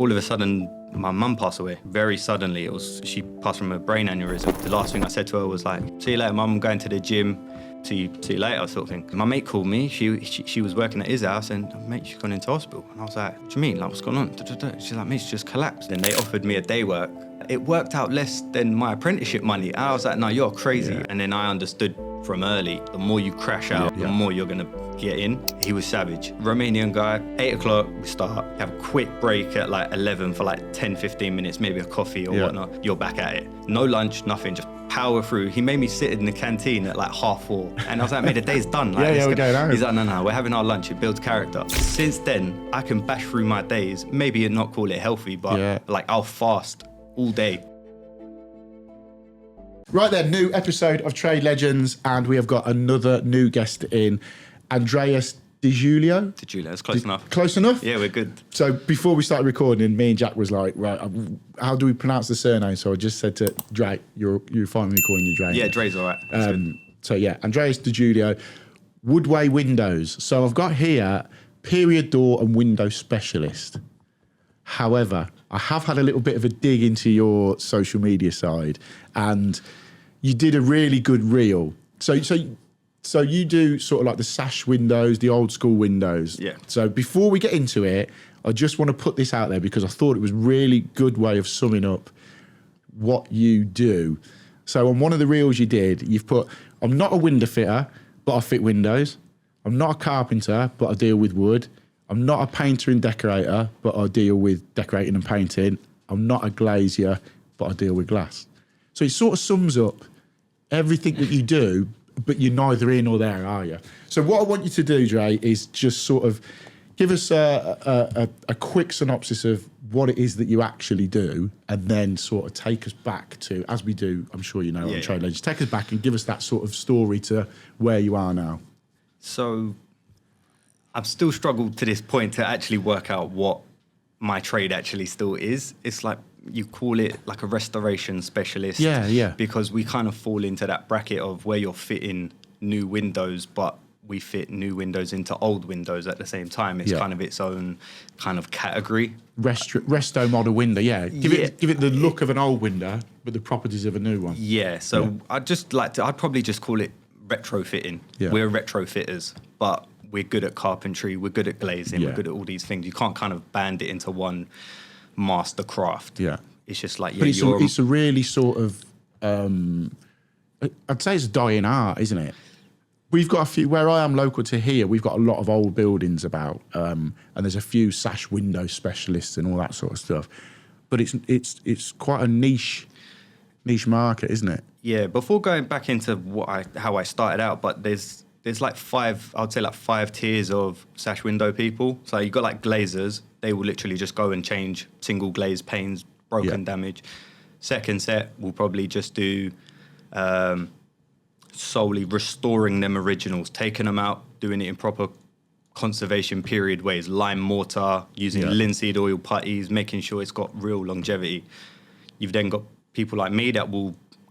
all of a sudden, my mum passed away very suddenly. She passed from a brain aneurysm. The last thing I said to her was like, "See you later, mum. I'm going to the gym. See you later," sort of thing. My mate called me. She was working at his house, and mate, she's gone into hospital. And I was like, "What do you mean? Like, what's going on?" She's like, "Mate, she just collapsed." And they offered me a day work. It worked out less than my apprenticeship money. I was like, "No, you're crazy." Yeah. And then I understood from early, the more you crash out, the more you're gonna get in. He was savage. Romanian guy, 8 o'clock, we start. Have a quick break at like 11 for like 10, 15 minutes, maybe a coffee or whatnot. You're back at it. No lunch, nothing, just power through. He made me sit in the canteen at like 4:30. And I was like, "Mate, the day's done." Like, we're going home. He's like, no, we're having our lunch. It builds character. Since then, I can bash through my days, maybe not call it healthy, but like I'll fast all day. Right then, new episode of Trade Legends, and we have got another new guest in, Andreas Degiulio. Degiulio, that's close enough. Close enough? Yeah, we're good. So before we started recording, me and Jack was like, right, how do we pronounce the surname? So I just said to Dre, you're fine with me calling you Dre. Yeah, Dre's all right. So yeah, Andreas Degiulio, Woodway Windows. So I've got here, period door and window specialist. However, I have had a little bit of a dig into your social media side, and you did a really good reel. So you do sort of like the sash windows, the old school windows. Yeah. So before we get into it, I just want to put this out there because I thought it was a really good way of summing up what you do. So on one of the reels you did, you've put, "I'm not a window fitter, but I fit windows. I'm not a carpenter, but I deal with wood. I'm not a painter and decorator, but I deal with decorating and painting. I'm not a glazier, but I deal with glass." So it sort of sums up everything that you do, but you're neither in or there, are you? So what I want you to do, Dre, is just sort of give us a quick synopsis of what it is that you actually do, and then sort of take us back to, as we do, I'm sure you know, on Trade Legends, take us back and give us that sort of story to where you are now. So I've still struggled to this point to actually work out what my trade actually still is. It's like you call it like a restoration specialist. Yeah. Because we kind of fall into that bracket of where you're fitting new windows, but we fit new windows into old windows at the same time. It's kind of its own kind of category. Resto model window, Give it the look of an old window, but the properties of a new one. Yeah, so I'd probably just call it retrofitting. Yeah. We're retrofitters, but we're good at carpentry, we're good at glazing, we're good at all these things. You can't kind of band it into one master craft. Yeah. It's just like, but it's a really sort of, I'd say it's a dying art, isn't it? We've got a few, where I am local to here, we've got a lot of old buildings about, and there's a few sash window specialists and all that sort of stuff. But it's quite a niche market, isn't it? Yeah, before going back into how I started out, but there's like five tiers of sash window people. So you've got like glazers. They will literally just go and change single glazed panes, broken damage. Second set will probably just do solely restoring them originals, taking them out, doing it in proper conservation period ways, lime mortar, using linseed oil putties, making sure it's got real longevity. You've then got people like me that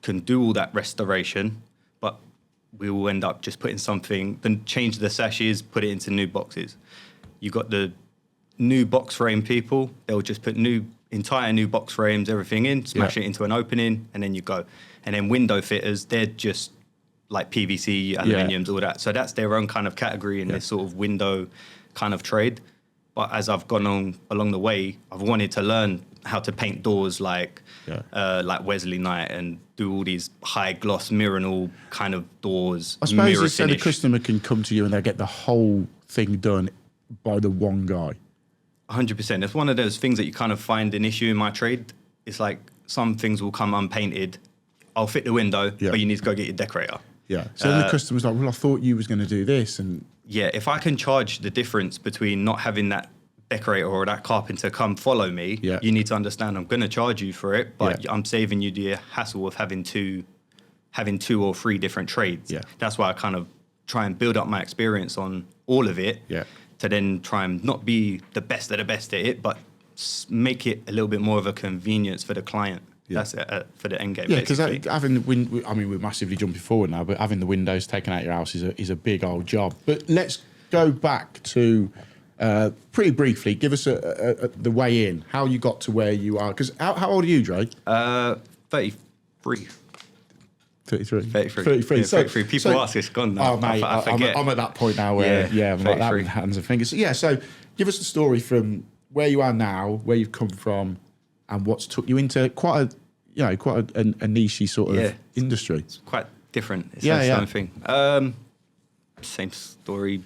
can do all that restoration, but we will end up just putting something, then change the sashes, put it into new boxes. You've got the new box frame people. They'll just put entire new box frames, everything in, smash it into an opening, and then you go. And then window fitters, they're just like PVC, aluminiums, all that. So that's their own kind of category in this sort of window kind of trade. But as I've gone on along the way, I've wanted to learn how to paint doors like Wesley Knight and do all these high gloss Mironal kind of doors. I suppose it's so the customer can come to you and they'll get the whole thing done by the one guy. 100%. It's one of those things that you kind of find an issue in my trade. It's like some things will come unpainted. I'll fit the window, but you need to go get your decorator. Yeah. So then the customer's like, well, I thought you was going to do this. And yeah, if I can charge the difference between not having that decorator or that carpenter come follow me, you need to understand I'm going to charge you for it, but I'm saving you the hassle of having two or three different trades. Yeah. That's why I kind of try and build up my experience on all of it to then try and not be the best of the best at it, but make it a little bit more of a convenience for the client. That's it, for the end game. Yeah, because having we're massively jumping forward now, but having the windows taken out your house is a big old job. But let's go back to Pretty briefly, give us the way in, how you got to where you are. Because how old are you, Dre? 33. 33. 33. Yeah, 33. People ask, it's gone now. Oh, mate, I forget. I'm at that point now where, I'm like that with hands and fingers. Yeah, so give us the story from where you are now, where you've come from, and what's took you into quite a nichey sort of industry. It's quite different. It's the same thing. Same story.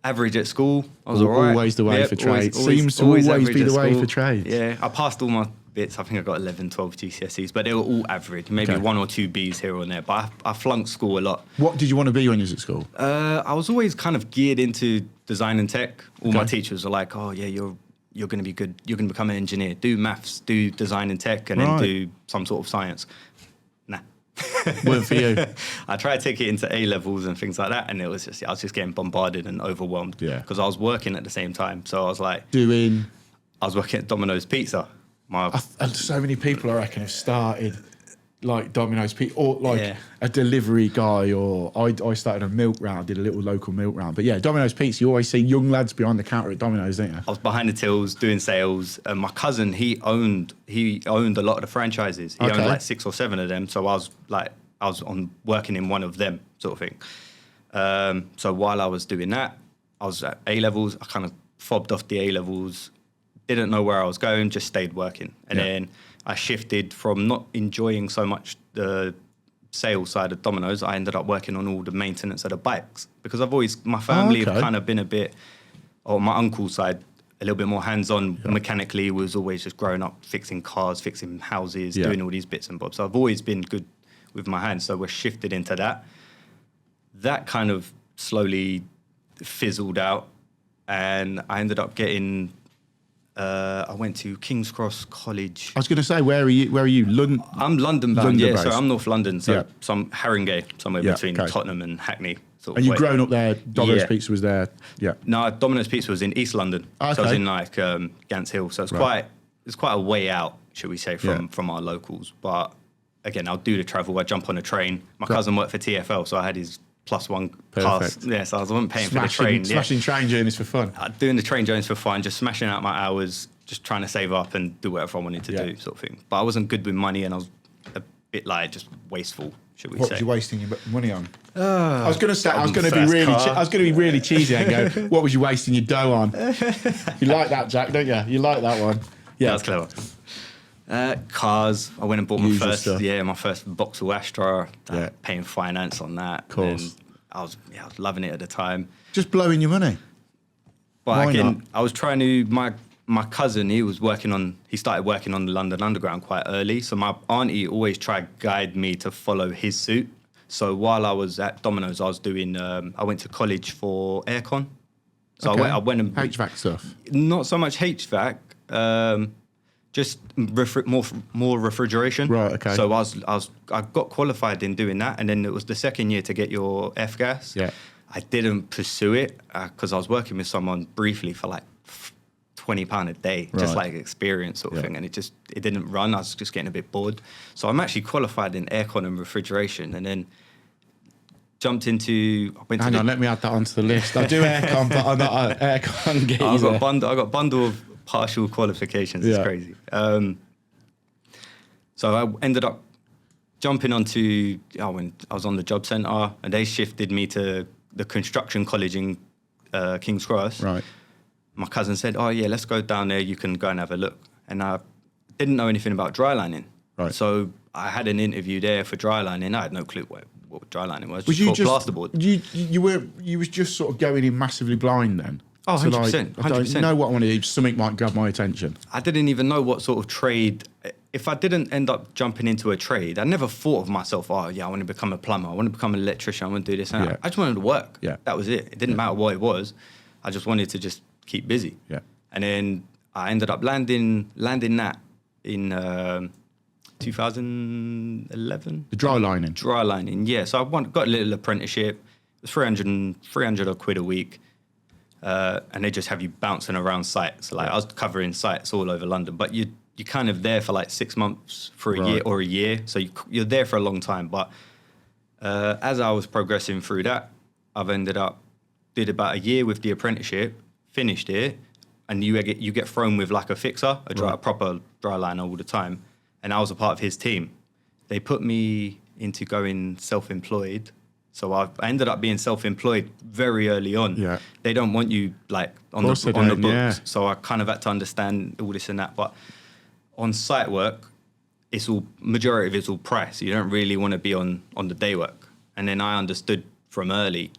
Average at school. I was all right. Always the way for trade. Seems to always be the way for trade. Yeah, I passed all my bits. I think I got 11, 12 GCSEs, but they were all average. Maybe 1 or 2 Bs here or there. But I flunked school a lot. What did you want to be when you was at school? I was always kind of geared into design and tech. All my teachers were like, "Oh yeah, you're going to be good. You're going to become an engineer. Do maths, do design and tech, and then do some sort of science." Nah. Weren't for you. I tried to take it into A levels and things like that, and I was just getting bombarded and overwhelmed. Yeah. Because I was working at the same time, so I was like, I was working at Domino's Pizza. And so many people, I reckon, have started like Domino's Pizza or like a delivery guy, or I started a milk round, did a little local milk round. But yeah, Domino's Pizza, you always see young lads behind the counter at Domino's, don't you? I was behind the tills doing sales, and my cousin, he owned a lot of the franchises. He owned like 6 or 7 of them, so I was on working in one of them sort of thing. So while I was doing that, I was at A levels. I kind of fobbed off the A levels. Didn't know where I was going, just stayed working. And then I shifted from not enjoying so much the sales side of Domino's. I ended up working on all the maintenance of the bikes because my family have kind of been a bit, or my uncle's side, a little bit more hands-on mechanically, was always just growing up fixing cars, fixing houses, doing all these bits and bobs. So I've always been good with my hands. So we're shifted into that. That kind of slowly fizzled out, and I ended up getting... I went to King's Cross College. I was going to say, where are you? London? I'm London bound, so I'm North London, so some Haringey, somewhere between Tottenham and Hackney. And you've grown up there, Domino's Pizza was there? Yeah. No, Domino's Pizza was in East London, so I was in like Gants Hill, so it's quite a way out, should we say, from our locals. But again, I'll do the travel, I jump on a train. My cousin worked for TfL, so I had his +1 pass. Yeah, so I wasn't paying for the train. Smashing train journeys for fun. Doing the train journeys for fun, just smashing out my hours, just trying to save up and do whatever I wanted to do, sort of thing. But I wasn't good with money, and I was a bit like just wasteful, should we say. What was you wasting your money on? I was going to say, I was going to be really cheesy and go, what was you wasting your dough on? You like that, Jack, don't you? You like that one. Yeah, that's clever. Cars. I went and bought my first Vauxhall Astra. Paying finance on that. Of course. I was loving it at the time. Just blowing your money. But again, I was trying to. My cousin, he started working on the London Underground quite early. So my auntie always tried to guide me to follow his suit. So while I was at Domino's, I was doing. I went to college for aircon. So I went and HVAC stuff. Not so much HVAC. Just more refrigeration. Right. Okay. So I got qualified in doing that, and then it was the second year to get your F-gas. Yeah. I didn't pursue it because I was working with someone briefly for like £20 a day, just like experience sort of thing, and it didn't run. I was just getting a bit bored. So I'm actually qualified in aircon and refrigeration, and then jumped into. Hang on, let me add that onto the list. I do aircon, but I'm not an aircon geezer. I got a bundle of partial qualifications. It's crazy. So I ended up jumping onto. When I was on the job centre, and they shifted me to the construction college in King's Cross. Right. My cousin said, "Oh yeah, let's go down there. You can go and have a look." And I didn't know anything about dry lining. Right. So I had an interview there for dry lining. I had no clue what dry lining was. Was you just plasterboard? You was just sort of going in massively blind then? Oh, 100%. I don't know what I want to do. Something might grab my attention. I didn't even know what sort of trade. If I didn't end up jumping into a trade, I never thought of myself, I want to become a plumber. I want to become an electrician. I want to do this. And I just wanted to work. Yeah. That was it. It didn't matter what it was. I just wanted to just keep busy. Yeah. And then I ended up landing that in 2011. The dry lining. Dry lining, yeah. So I got a little apprenticeship. It was 300 quid a week. And they just have you bouncing around sites. Like I was covering sites all over London, but you're kind of there for like 6 months for a year. So you're there for a long time. But as I was progressing through that, I've ended up did about a year with the apprenticeship, finished it, and you get thrown with like a fixer, a proper dry liner all the time. And I was a part of his team. They put me into going self-employed. So I ended up being self-employed very early on. Yeah. They don't want you like on the books. Yeah. So I kind of had to understand all this and that. But on site work, majority of it's all price. You don't really want to be on the day work. And then I understood from early,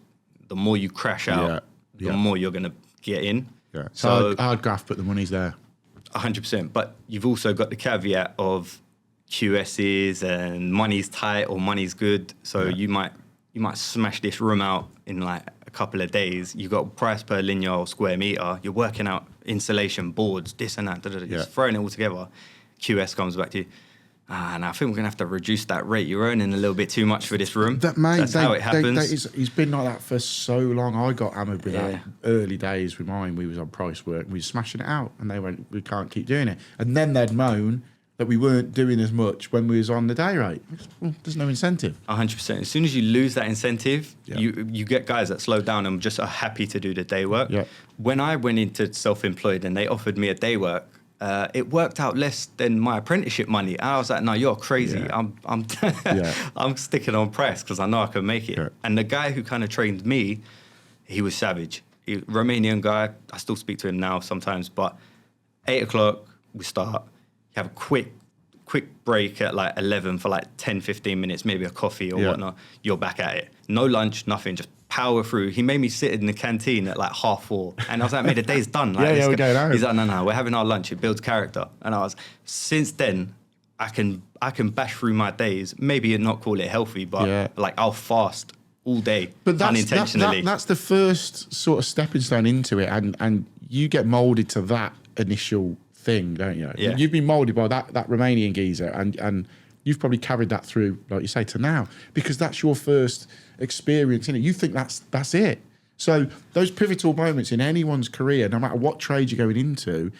the more you crash out, the more you're going to get in. Yeah. So hard graft, but the money's there. 100%. But you've also got the caveat of QSs and money's tight or money's good. So you might smash this room out in like a couple of days. You got price per linear or square meter. You're working out insulation, boards, this and that. Just throwing it all together. QS comes back to you. And I think we're going to have to reduce that rate. You're earning a little bit too much for this room. That's how it happens. He's been like that for so long. I got hammered with that early days with mine. We was on price work. We were smashing it out. And they went, we can't keep doing it. And then they'd moan that we weren't doing as much when we was on the day rate. Well, there's no incentive. 100%. As soon as you lose that incentive, you get guys that slow down and just are happy to do the day work. Yeah. When I went into self-employed and they offered me a day work, it worked out less than my apprenticeship money. I was like, no, you're crazy. Yeah. I'm sticking on price because I know I can make it. Yeah. And the guy who kind of trained me, he was savage. Romanian guy. I still speak to him now sometimes. But 8 o'clock, we start. You have a quick break at like 11 for like 10, 15 minutes, maybe a coffee or whatnot. You're back at it. No lunch, nothing, just power through. He made me sit in the canteen at like 4:30. And I was like, mate, the day's done. Like, we're going home. He's like, no, we're having our lunch. It builds character. And since then, I can bash through my days, maybe not call it healthy, but like I'll fast all day unintentionally. That's the first sort of stepping stone into it. And you get molded to that initial thing, don't you? Yeah. You've been molded by that Romanian geezer and you've probably carried that through, like you say, to now, because that's your first experience in it. You think that's it. So those pivotal moments in anyone's career, no matter what trade you're going into,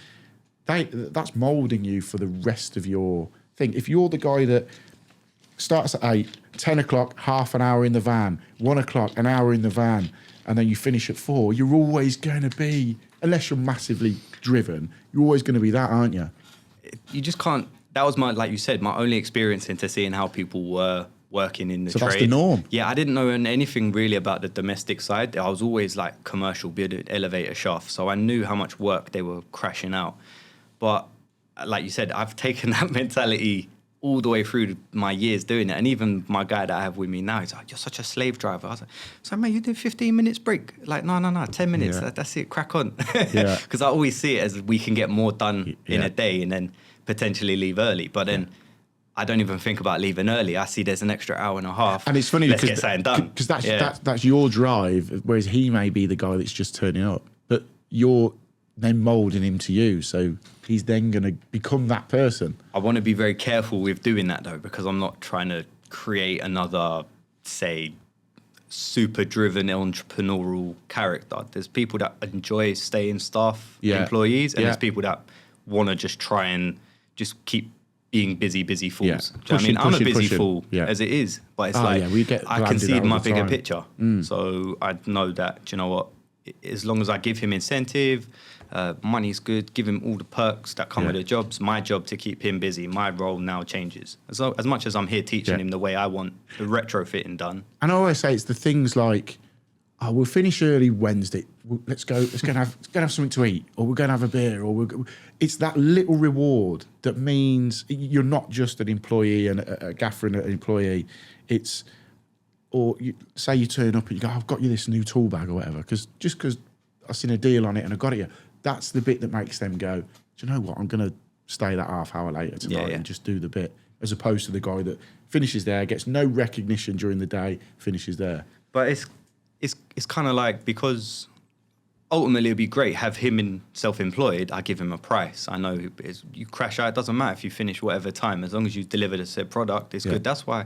that's moulding you for the rest of your thing. If you're the guy that starts at 8, 10 o'clock, half an hour in the van, 1 o'clock, an hour in the van, and then you finish at 4, you're always going to be, unless you're massively driven, you're always going to be that, aren't you? You just can't. That was my, like you said, my only experience into seeing how people were working in the trade. So that's the norm. Yeah, I didn't know anything really about the domestic side. I was always like commercial, build elevator shaft. So I knew how much work they were crashing out. But like you said, I've taken that mentality all the way through my years doing it. And even my guy that I have with me now, he's like, you're such a slave driver. I was like, so mate, you did 15 minutes break. Like, no, 10 minutes. Yeah. That's it, crack on. Because I always see it as we can get more done in a day and then potentially leave early. But then I don't even think about leaving early. I see there's an extra hour and a half. And it's funny let's get something done. Because that's your drive, whereas he may be the guy that's just turning up. But you're then moulding him to you. So he's then going to become that person. I want to be very careful with doing that, though, because I'm not trying to create another, say, super driven entrepreneurial character. There's people that enjoy staying staff employees, and there's people that want to just try and just keep being busy fools. I'm a busy fool as it is, but it's I can see my bigger picture. So I know that, do you know what, as long as I give him incentive, money's good, give him all the perks that come with the jobs, my job to keep him busy, my role now changes. As much as I'm here teaching him the way I want the retrofitting done. And I always say it's the things like, oh, we'll finish early Wednesday. Let's go and have something to eat, or we're going to have a beer, or it's that little reward that means you're not just an employee and a gaffer and an employee. It's, or say you turn up and you go, I've got you this new tool bag or whatever, because I've seen a deal on it and I got it. That's the bit that makes them go, do you know what? I'm going to stay that half hour later tonight and just do the bit, as opposed to the guy that finishes there, gets no recognition during the day, finishes there. But it's kind of like, because ultimately it'd be great, have him in self-employed, I give him a price. I know you crash out, it doesn't matter if you finish whatever time, as long as you deliver the said product, it's good. That's why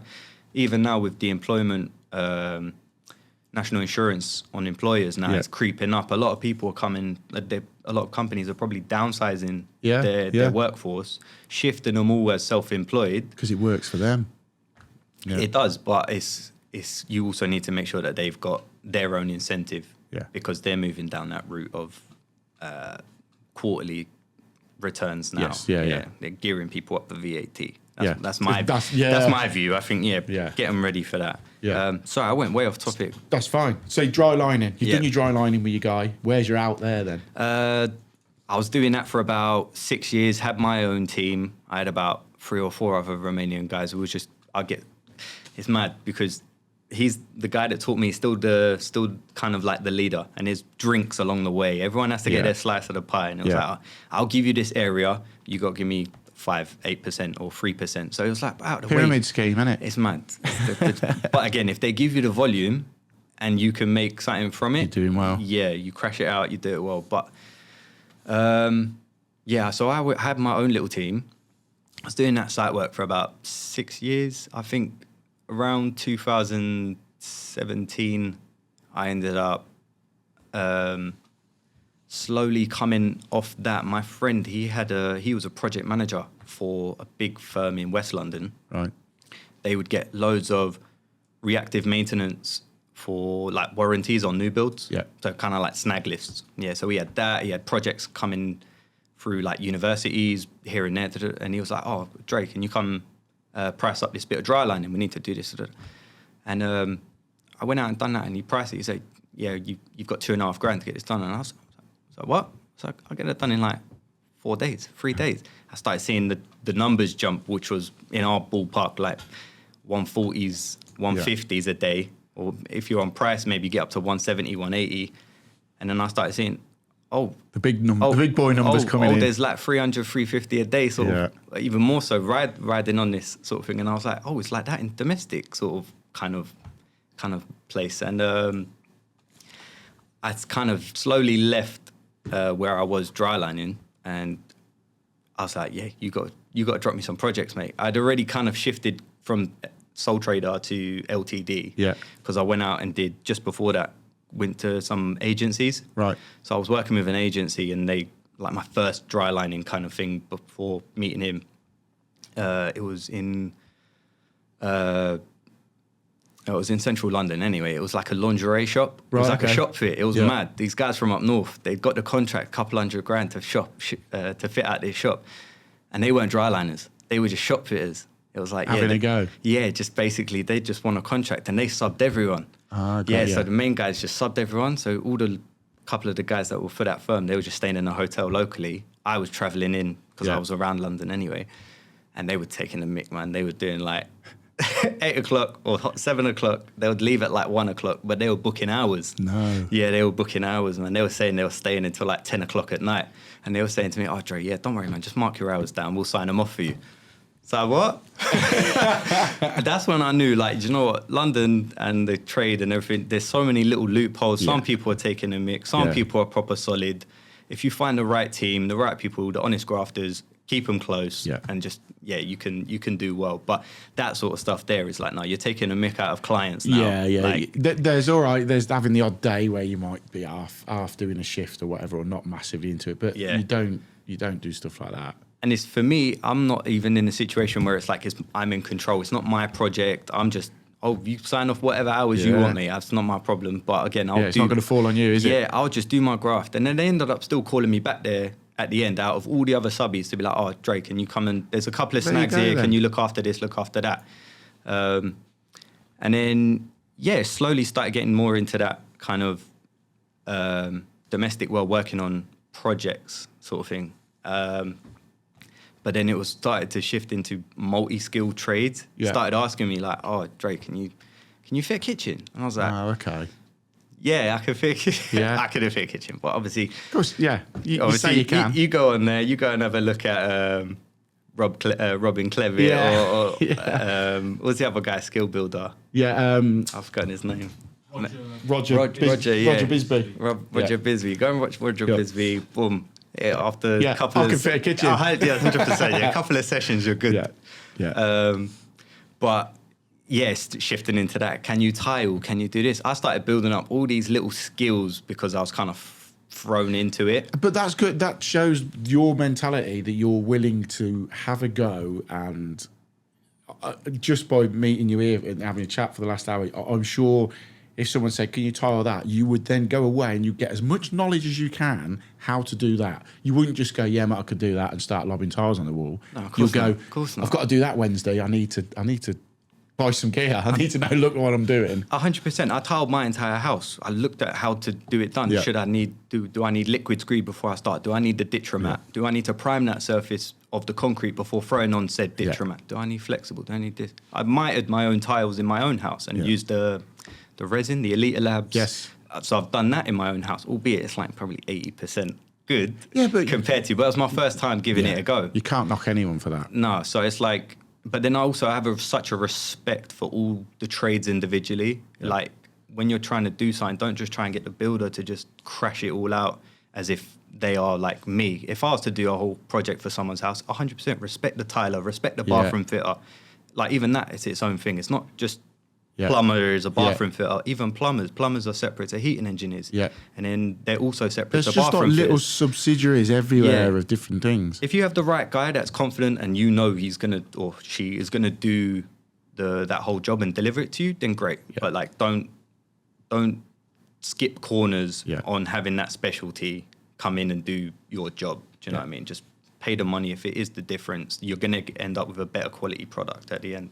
even now with the employment, national insurance on employers now, it's creeping up. A lot of people are coming, a lot of companies are probably downsizing their workforce, shifting them all as self-employed. Because it works for them. Yeah. It does, but it's you also need to make sure that they've got their own incentive Yeah. because they're moving down that route of quarterly returns now. Yes, yeah. They're gearing people up for VAT. That's That's my view. I think, get them ready for that. Yeah. Sorry, I went way off topic. That's fine. So dry lining. You've done your dry lining with your guy. Where's your out there then? I was doing that for about 6 years, had my own team. I had about 3 or 4 other Romanian guys. It was just, it's mad because he's the guy that taught me, still kind of like the leader, and his drinks along the way. Everyone has to get their slice of the pie. And it was like, I'll give you this area, you got to give me 5%, 8% or 3%. So it was like, out the Pyramid scheme, isn't it? It's mad. But again, if they give you the volume and you can make something from it, you're doing well. Yeah, you crash it out, you do it well. But so I had my own little team. I was doing that site work for about 6 years. I think around 2017, I ended up slowly coming off that. My friend, he was a project manager for a big firm in West London. Right. They would get loads of reactive maintenance for like warranties on new builds. Yeah. So kind of like snag lists. Yeah. So he had that. He had projects coming through like universities here and there. And he was like, "Oh, Drake, can you come price up this bit of dry lining? We need to do this." And I went out and done that, and he priced it. He said, "Yeah, you've got $2,500 to get this done." And I was like, "What?" So I'll get it done in like 4 days, 3 days. I started seeing the numbers jump, which was in our ballpark like 140s, 150s a day. Or if you're on price, maybe get up to 170, 180. And then I started seeing, the big boy numbers coming in. There's like 300, 350 a day, sort of, even more so, riding on this sort of thing. And I was like, it's like that in domestic sort of kind of place. And I kind of slowly left where I was dry lining, and I was like, you got to drop me some projects, mate. I'd already kind of shifted from sole trader to LTD. Yeah. Because I went out and just before that, went to some agencies. Right. So I was working with an agency, and they, like my first dry lining kind of thing before meeting him, it was in central London anyway. It was like a lingerie shop. It was like a shop fit. It was mad. These guys from up north, they'd got the contract, $200,000 to fit out their shop. And they weren't dry liners. They were just shop fitters. It was like, having a go. Yeah, just basically, they just won a contract and they subbed everyone. So the main guys just subbed everyone. So couple of the guys that were for that firm, they were just staying in a hotel locally. I was traveling in because I was around London anyway. And they were taking the mick, man. They were doing like 8 o'clock or 7 o'clock. They would leave at like 1 o'clock, but they were booking hours. No. Yeah, they were booking hours, man. They were saying they were staying until like 10 o'clock at night. And they were saying to me, Dre, don't worry, man. Just mark your hours down. We'll sign them off for you. So what? That's when I knew, like, you know what? London and the trade and everything, there's so many little loopholes. Some people are taking a mix. Some people are proper solid. If you find the right team, the right people, the honest grafters, keep them close and just, you can do well. But that sort of stuff there is like, no, you're taking a mick out of clients now. Like, there's all right. There's having the odd day where you might be half doing a shift or whatever, or not massively into it. But you don't do stuff like that. And it's, for me, I'm not even in a situation where it's like I'm in control. It's not my project. I'm just, you sign off whatever hours you want me. That's not my problem. But again, it's not going to fall on you, is it? Yeah, I'll just do my graft. And then they ended up still calling me back there at the end out of all the other subbies to be like, Drake, can you come and, there's a couple of snags here. Then. Can you look after this, look after that? And then, slowly started getting more into that kind of domestic working on projects sort of thing. But then it started to shift into multi-skilled trades. Started asking me like, Drake, can you fit a kitchen? And I was like, okay. Yeah, I could fit a kitchen. I could fit a kitchen. But obviously... Of course, you say you can. You go on there, you go and have a look at Robin Clevier or what's the other guy, skill builder? I've forgotten his name. Roger Bisbee. Roger Bisbee. Go and watch Roger Bisbee. Boom. Yeah, after a couple I can fit a kitchen. 100%. A couple of sessions, you're good. But shifting into that. Can you tile? Can you do this? I started building up all these little skills because I was kind of thrown into it. But that's good. That shows your mentality that you're willing to have a go. And just by meeting you here and having a chat for the last hour, I'm sure if someone said, can you tile that? You would then go away and you get as much knowledge as you can how to do that. You wouldn't just go, yeah, mate, I could do that and start lobbing tiles on the wall. No, of You'll course go, not. Of course not. I've got to do that Wednesday. I need to buy some gear. I need to know, look what I'm doing. 100%. I tiled my entire house. I looked at how to do it done. Yeah. Do I need liquid screed before I start? Do I need the ditromat? Do I need to prime that surface of the concrete before throwing on said ditromat? Do I need flexible? Do I need this? I mitered my own tiles in my own house and used the resin, the Elite Labs. Yes. So I've done that in my own house, albeit it's like probably 80% good but compared to, but it was my first time giving it a go. You can't knock anyone for that. No, so it's like, but then I also have such a respect for all the trades individually. Yeah. Like when you're trying to do something, don't just try and get the builder to just crash it all out as if they are like me. If I was to do a whole project for someone's house, 100% respect the tiler, respect the bathroom fitter. Like even that is its own thing. It's not just plumber is a bathroom fitter. Even plumbers are separate to heating engineers. Yeah. And then they're also separate There's to just bathroom like little fitters. subsidiaries everywhere of different things. If you have the right guy that's confident and you know he's gonna or she is gonna do that whole job and deliver it to you, then great. Yeah. But like don't skip corners on having that specialty come in and do your job. Do you know what I mean? Just pay the money. If it is the difference, you're gonna end up with a better quality product at the end.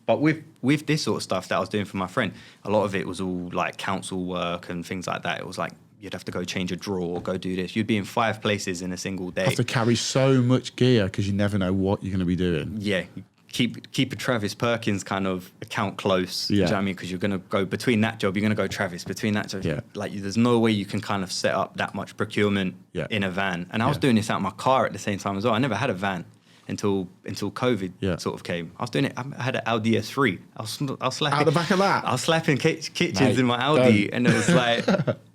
But with this sort of stuff that I was doing for my friend, a lot of it was all like council work and things like that. It was like you'd have to go change a drawer, go do this. You'd be in 5 places in a single day. You have to carry so much gear because you never know what you're going to be doing. Yeah. Keep a Travis Perkins kind of account close. You know what I mean? Because you're going to go between that job, you're going to go Travis, between that job. Yeah. Like there's no way you can kind of set up that much procurement in a van. And I was doing this out of my car at the same time as well. I never had a van until COVID sort of came. I was doing it. I had an Audi S3. I was slapping out the back of that. I was slapping kitchens in my Audi, and it was like,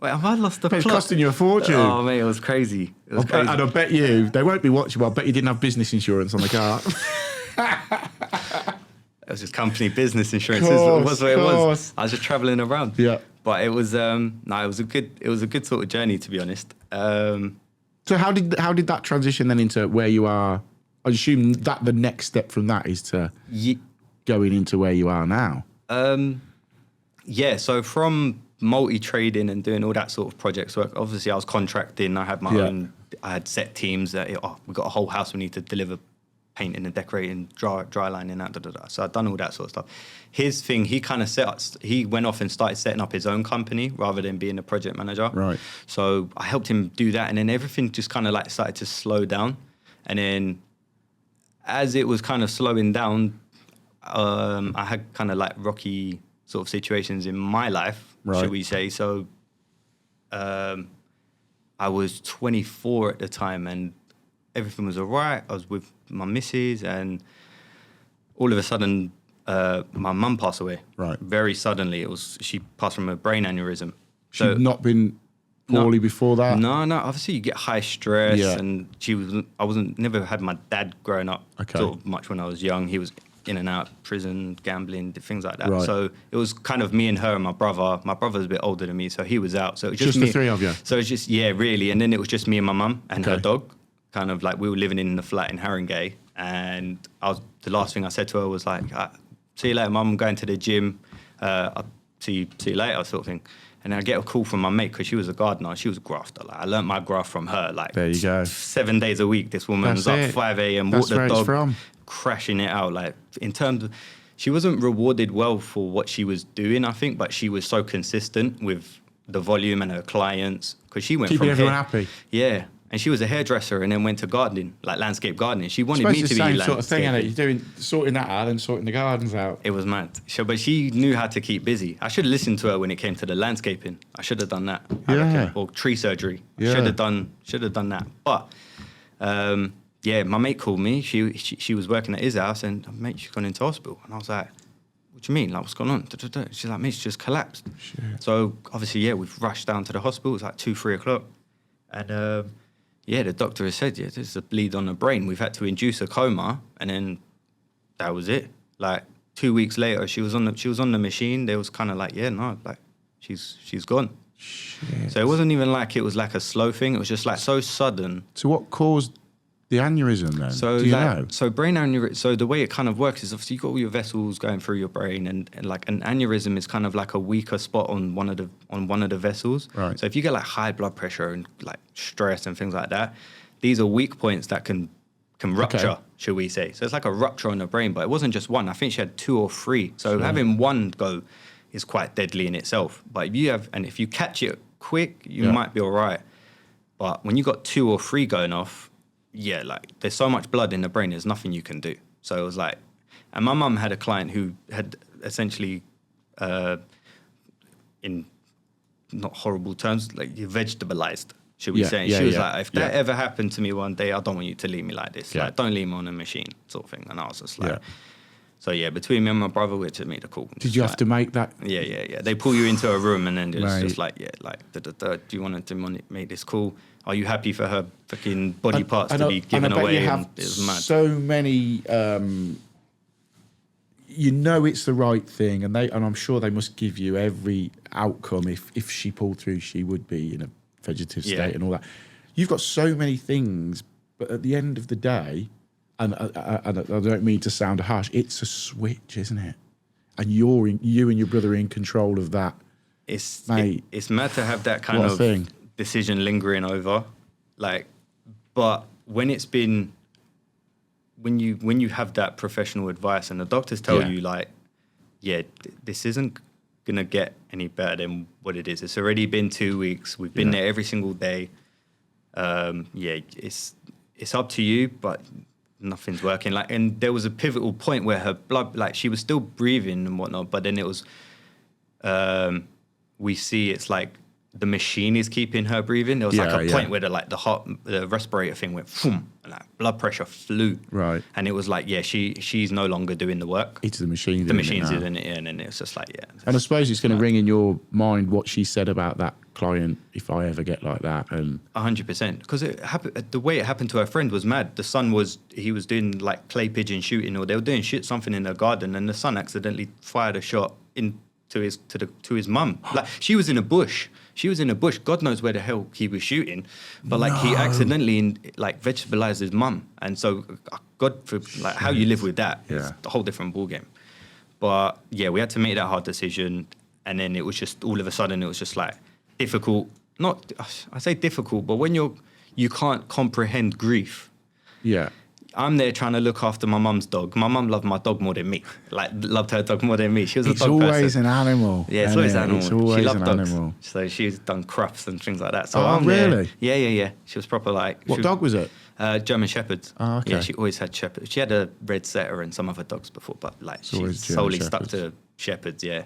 wait, have I lost the plot? It's costing you a fortune. Oh mate, it was crazy. It was crazy. And I bet you they won't be watching. But I bet you didn't have business insurance on the car. It was just company business insurance. It was what it was. I was just traveling around. Yeah, but it was it was a good sort of journey, to be honest. So how did that transition then into where you are? I assume that the next step from that is to going into where you are now. Yeah, so from multi-trading and doing all that sort of projects work, obviously I was contracting. I had my own, I had set teams that, we've got a whole house we need to deliver painting and decorating, dry lining, that. So I'd done all that sort of stuff. His thing, he kind of he went off and started setting up his own company rather than being a project manager. Right. So I helped him do that, and then everything just kind of like started to slow down. And then as it was kind of slowing down, I had kind of like rocky sort of situations in my life, should we say. So I was 24 at the time and everything was all right. I was with my missus and all of a sudden my mum passed away. Right. Very suddenly. She passed from a brain aneurysm. She'd not been poorly before that? No. Obviously, you get high stress, and never had my dad growing up sort of much when I was young. He was in and out, prison, gambling, things like that. Right. So it was kind of me and her and my brother. My brother's a bit older than me, so he was out. So it was just me. The three of you? So it's just, really. And then it was just me and my mum and her dog. Kind of like we were living in the flat in Haringey, and the last thing I said to her was like, "See you later, Mum. I'm going to the gym. I'll see you later," sort of thing. And I get a call from my mate because she was a gardener. She was a grafter. Like I learnt my graft from her. Like there you go. 7 days a week. This woman was up 5 a.m. walked the dog, crashing it out. Like in terms of, she wasn't rewarded well for what she was doing, I think, but she was so consistent with the volume and her clients because she went keeping everyone happy. Yeah. And she was a hairdresser and then went to gardening, like landscape gardening. She wanted me to be landscape. Sort of thing, isn't it? You're sorting that out and sorting the gardens out. It was mad. But she knew how to keep busy. I should have listened to her when it came to the landscaping. I should have done that. Yeah. Or tree surgery. Yeah. Should have done that. But my mate called me. She was working at his house and mate, she's gone into hospital. And I was like, what do you mean? Like, what's going on? She's like, mate, she just collapsed. Shit. So obviously, we've rushed down to the hospital. It was like 2-3 o'clock. And the doctor has said, there's a bleed on the brain. We've had to induce a coma, and then that was it. Like 2 weeks later, she was on the machine. They was kind of like, she's gone. Shit. So it wasn't even like it was like a slow thing. It was just like so sudden. So what caused the aneurysm then? So do you know? So brain aneurysm. So the way it kind of works is obviously you've got all your vessels going through your brain, and like an aneurysm is kind of like a weaker spot on one of the vessels. Right. So if you get like high blood pressure and like stress and things like that, these are weak points that can rupture, shall we say? So it's like a rupture on the brain, but it wasn't just one. I think she had 2 or 3. So having one go is quite deadly in itself. But if you catch it quick, you might be all right. But when you got 2 or 3 going off, yeah, like there's so much blood in the brain, there's nothing you can do. So it was like, and my mum had a client who had essentially, in not horrible terms, like vegetabilized, should we say. She was like, if that ever happened to me one day, I don't want you to leave me like this. Like, don't leave me on a machine, sort of thing. And I was just like, so yeah, between me and my brother, we had to make the call. Did you have to make that? Yeah. They pull you into a room and then it's just like, do you want to make this call? Are you happy for her fucking body parts to be given away? You have it's mad. So many, you know it's the right thing, and I'm sure they must give you every outcome. If she pulled through, she would be in a vegetative state and all that. You've got so many things, but at the end of the day, and I don't mean to sound harsh, it's a switch, isn't it? And you and your brother are in control of that. It's mad to have that kind of thing. Decision lingering over, like, but when it's been, when you have that professional advice and the doctors tell you like, this isn't gonna get any better than what it is. It's already been 2 weeks. We've been there every single day. It's up to you, but nothing's working. Like, and there was a pivotal point where her blood, like, she was still breathing and whatnot, but then it was, we see it's like the machine is keeping her breathing. There was like a point where the respirator thing went, boom, and like blood pressure flew. Right. And it was like, she's no longer doing the work. It's the machine. The machine's doing it, and then it's just like, And I suppose it's going to ring in your mind what she said about that client. If I ever get like that, and 100%, because it happened. The way it happened to her friend was mad. The son was doing like clay pigeon shooting, or they were doing something in their garden, and the son accidentally fired a shot to his mum. Like, she was in a bush. God knows where the hell he was shooting, but like he accidentally vegetabilized his mum, and so God for like how you live with that. It's a whole different ballgame. But yeah, we had to make that hard decision, and then it was just all of a sudden it was just like difficult. Not I say difficult, but when you can't comprehend grief. Yeah. I'm there trying to look after my mum's dog. My mum loved my dog more than me. Like, loved her dog more than me. She was a dog person. It's always an animal. Yeah, it's always an animal. It's always she loved an dogs. Animal. So she's done crufts and things like that. So I'm really? There. Yeah. She was proper like... What dog was it? German Shepherds. Oh, okay. Yeah, she always had Shepherds. She had a red setter and some other dogs before, but like she solely stuck to Shepherds, yeah.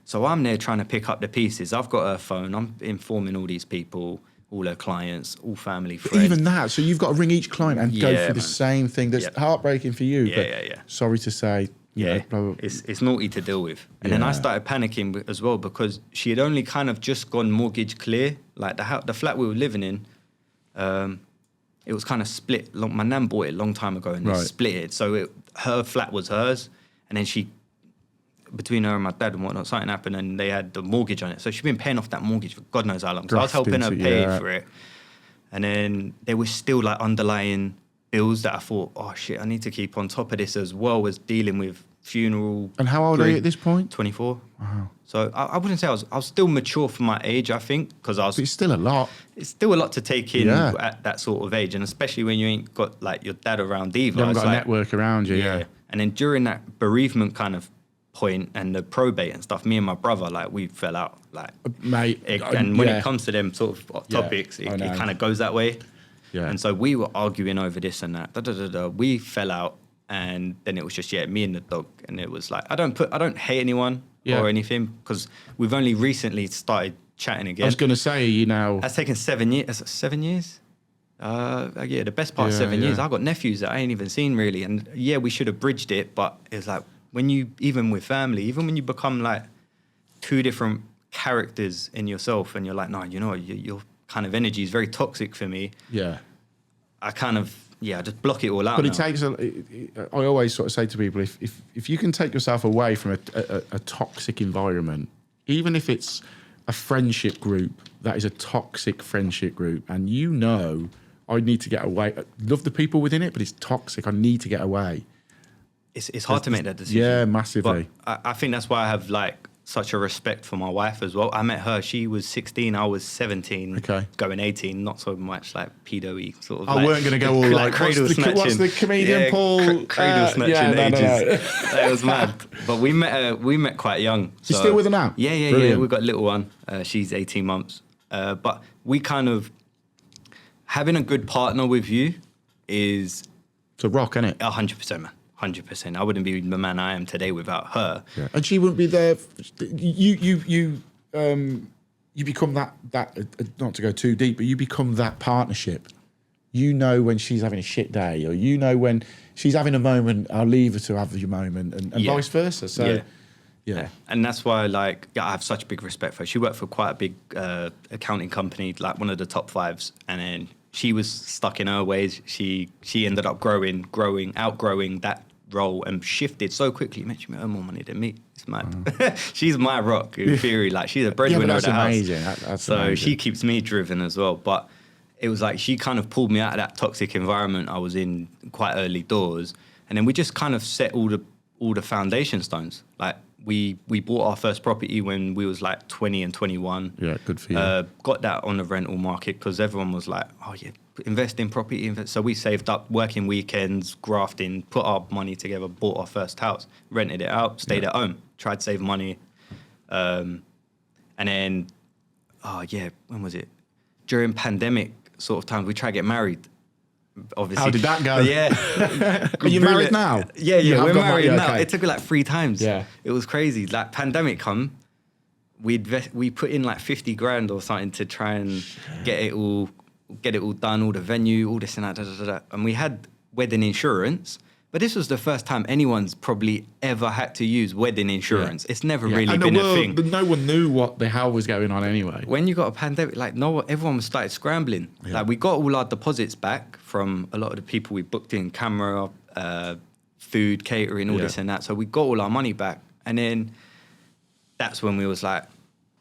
So I'm there trying to pick up the pieces. I've got her phone. I'm informing all these people, all her clients, all family, friends. Even that, so you've got to ring each client and go through the same thing. That's heartbreaking for you. Yeah. Sorry to say. Yeah, it's naughty to deal with. And then I started panicking as well because she had only kind of just gone mortgage clear. Like the flat we were living in, it was kind of split. My nan bought it a long time ago and they split it. So her flat was hers, and then between her and my dad and whatnot, something happened and they had the mortgage on it. So she'd been paying off that mortgage for God knows how long. So I was helping her pay for it. And then there was still like underlying bills that I thought, oh shit, I need to keep on top of this as well as dealing with funeral. And how old are you at this point? 24. Wow. So I wouldn't say I was still mature for my age, I think, because I was... But it's still a lot. It's still a lot to take in at that sort of age, and especially when you ain't got like your dad around either. You haven't got a network around you, And then during that bereavement kind of point and the probate and stuff, me and my brother, like, we fell out, like, mate. And when it comes to them sort of topics, it kind of goes that way. Yeah. And so we were arguing over this and that. We fell out, and then it was just me and the dog, and it was like I don't hate anyone or anything because we've only recently started chatting again. I was going to say, that's taken 7 years. 7 years. The best part of 7 years. I got nephews that I ain't even seen really, and we should have bridged it, but it's like. When you, even with family, even when you become like two different characters in yourself and you're like, no, you know, your kind of energy is very toxic for me. Yeah. I kind of, I just block it all out. But it takes, I always sort of say to people, if you can take yourself away from a toxic environment, even if it's a friendship group, that is a toxic friendship group, and you know I need to get away. I love the people within it, but it's toxic. I need to get away. It's hard to make that decision. Yeah, massively. But I think that's why I have like such a respect for my wife as well. I met her, she was 16, I was 17, going 18, not so much like pedo-y sort of. I weren't going to go all like cradle snatching. What's the comedian Paul? Cradle snatching ages. No. It was mad. But we met quite young. So. You're still with her now? Yeah. We've got a little one. She's 18 months. But we kind of, having a good partner with you is... It's a rock, isn't it? 100%, man. 100%. I wouldn't be the man I am today without her. Yeah. And she wouldn't be there. You become that not to go too deep, but you become that partnership. You know when she's having a shit day, or you know when she's having a moment, I'll leave her to have your moment, and vice versa. So, yeah. And that's why, I have such big respect for her. She worked for quite a big accounting company, like one of the top 5s, and then she was stuck in her ways. She ended up outgrowing that role and shifted so quickly. Man, she made more money than me. It's mad. She's my rock in theory. Like, she's a breadwinner of the amazing. house. That's amazing. So she keeps me driven as well. But it was like she kind of pulled me out of that toxic environment I was in quite early doors, and then we just kind of set all the foundation stones. Like, we bought our first property when we was like 20 and 21. Yeah, good for you. Got that on the rental market because everyone was like, oh yeah, invest in property. So we saved up, working weekends, grafting, put our money together, bought our first house, rented it out, stayed at home, tried to save money. And then, when was it? During pandemic sort of time, we tried to get married. Obviously. How did that go? Yeah. Are you married now? Yeah, we're married now. Okay. It took like 3 times. Yeah. It was crazy. Like, pandemic come, we put in like 50 grand or something to try and get it all done, all the venue, all this and that, And we had wedding insurance, but this was the first time anyone's probably ever had to use wedding insurance. Yeah. It's never really been a thing. No one knew what the hell was going on anyway. When you got a pandemic, everyone started scrambling. Yeah. Like, we got all our deposits back from a lot of the people we booked in, camera, food, catering, all this and that. So we got all our money back. And then that's when we was like,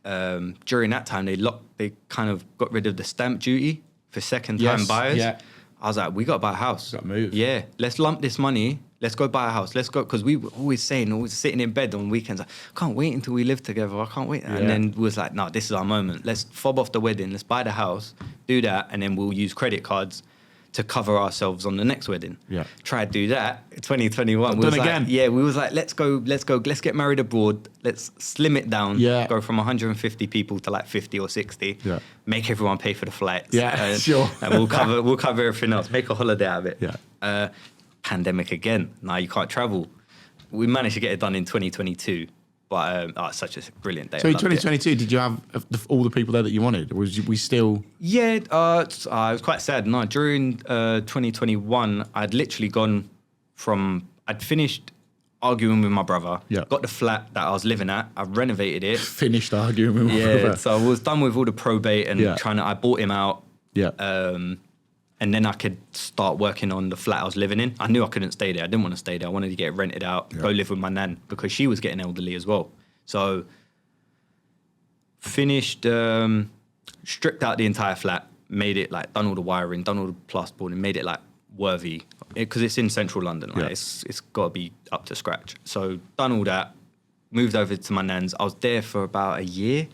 during that time, they kind of got rid of the stamp duty for second-time buyers. Yeah. I was like, we got to buy a house. Got to move. Yeah, let's lump this money. Let's go buy a house. Let's go. Because we were always sitting in bed on weekends, like, I can't wait until we live together. I can't wait. Yeah. And then we was like, no, this is our moment. Let's fob off the wedding. Let's buy the house, do that, and then we'll use credit cards to cover ourselves on the next wedding. Yeah. Try to do that. 2021. Done again. We was like, let's go. Let's get married abroad. Let's slim it down. Yeah. Go from 150 people to like 50 or 60. Yeah. Make everyone pay for the flights. Yeah, sure. And we'll cover everything else. Make a holiday out of it. Yeah. Pandemic again. Now you can't travel. We managed to get it done in 2022. But it's such a brilliant day. So in 2022, did you have all the people there that you wanted? Or was we still... Yeah, it was quite sad. No, during 2021, I'd literally gone from... I'd finished arguing with my brother, got the flat that I was living at, I renovated it. Finished arguing with my brother. Yeah, so I was done with all the probate and I bought him out. Yeah. And then I could start working on the flat I was living in. I knew I couldn't stay there. I didn't want to stay there. I wanted to get it rented out, go live with my nan, because she was getting elderly as well. So finished, stripped out the entire flat, made it like, done all the wiring, done all the plasterboarding, made it like worthy, because it's in central London. Like, it's got to be up to scratch. So done all that, moved over to my nan's. I was there for about a year.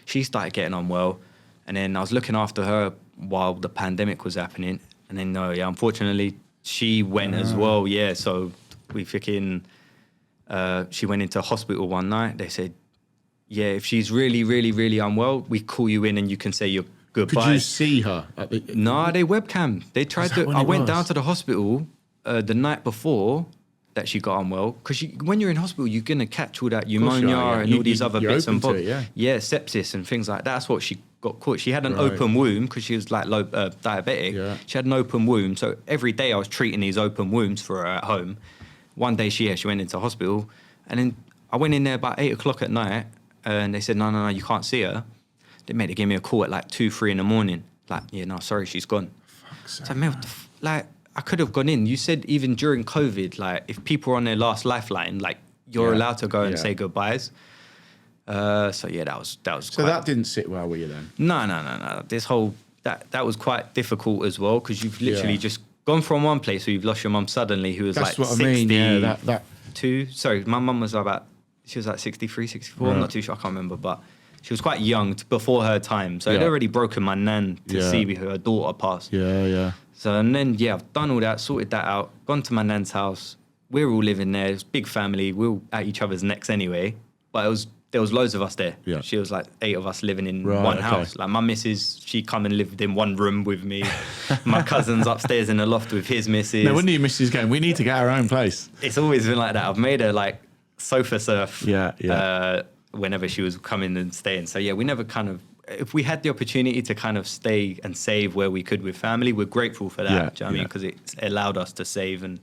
She started getting on well. And then I was looking after her while the pandemic was happening. And then, unfortunately, she went as well. Yeah, so we she went into hospital one night. They said, if she's really, really, really unwell, we call you in and you can say your goodbye. Could you see her? No, they webcam. They tried to. I went down to the hospital the night before that she got unwell, because when you're in hospital, you're going to catch all that pneumonia and all these other bits and bobs. Yeah, sepsis and things like that. That's what she got caught. She had an open wound because she was like low diabetic. Yeah. She had an open wound. So every day I was treating these open wounds for her at home. One day she went into hospital, and then I went in there about 8 o'clock at night, and they said, no, you can't see her. They gave me a call at like 2, 3 in the morning. Like, sorry, she's gone. So, man, I could have gone in. You said even during COVID, like, if people are on their last lifeline, like, you're allowed to go and say goodbyes. That was So that didn't sit well with you then? No. This whole that was quite difficult as well, because you've literally just gone from one place where you've lost your mum suddenly, who was That's like what I mean. Yeah, that. Sorry, my mum was she was like 63, 64. Right. I'm not too sure. I can't remember, but she was quite young before her time. So it'd already broken my nan to see her daughter pass. Yeah. So, and then, I've done all that, sorted that out, gone to my nan's house. We're all living there. It was a big family. We were at each other's necks anyway. But there was loads of us there. Yeah. She was like 8 of us living in one house. Like my missus, she come and lived in one room with me. My cousin's upstairs in the loft with his missus. No wonder your missus going, we need to get our own place. It's always been like that. I've made her like sofa surf. Whenever she was coming and staying. So we never if we had the opportunity to kind of stay and save where we could with family, we're grateful for that. Do you know what I mean? Because it allowed us to save and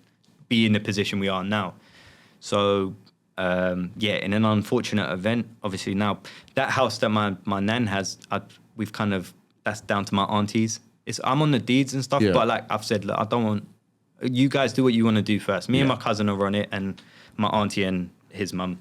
be in the position we are now. So, in an unfortunate event, obviously now that house that my nan has, that's down to my aunties. I'm on the deeds and stuff, but like I've said, look, I don't want, you guys do what you want to do first. Me and my cousin are on it, and my auntie and his mum,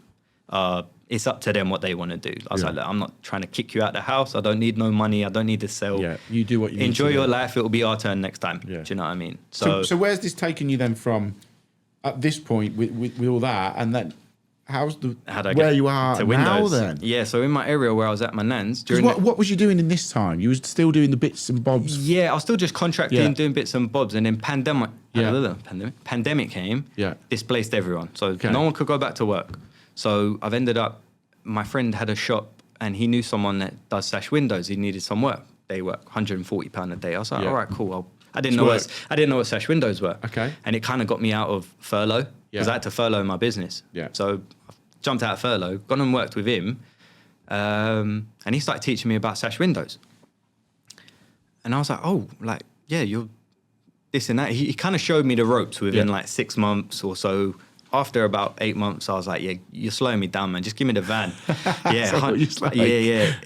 it's up to them what they want to do. I was like, look, I'm not trying to kick you out the house. I don't need no money. I don't need to sell. Yeah, you do what you enjoy need to your do. life. It will be our turn next time. Yeah. Do you know what I mean? So where's this taking you then from at this point with all that, and then where you are to now Windows? then? Yeah, so in my area where I was at my nan's. What was you doing in this time? You was still doing the bits and bobs? Yeah, I was still just contracting, doing bits and bobs, and then pandemic came, displaced everyone. So no one could go back to work. So I've ended up, my friend had a shop and he knew someone that does sash windows. He needed some work. They work £140 a day. I was like, all right, cool. I didn't know what sash windows were. Okay. And it kind of got me out of furlough, because I had to furlough my business. Yeah. So I jumped out of furlough, gone and worked with him, and he started teaching me about sash windows. And I was like, you're this and that. He kind of showed me the ropes within like 6 months or so. After about 8 months, I was like, you're slowing me down, man. Just give me the van.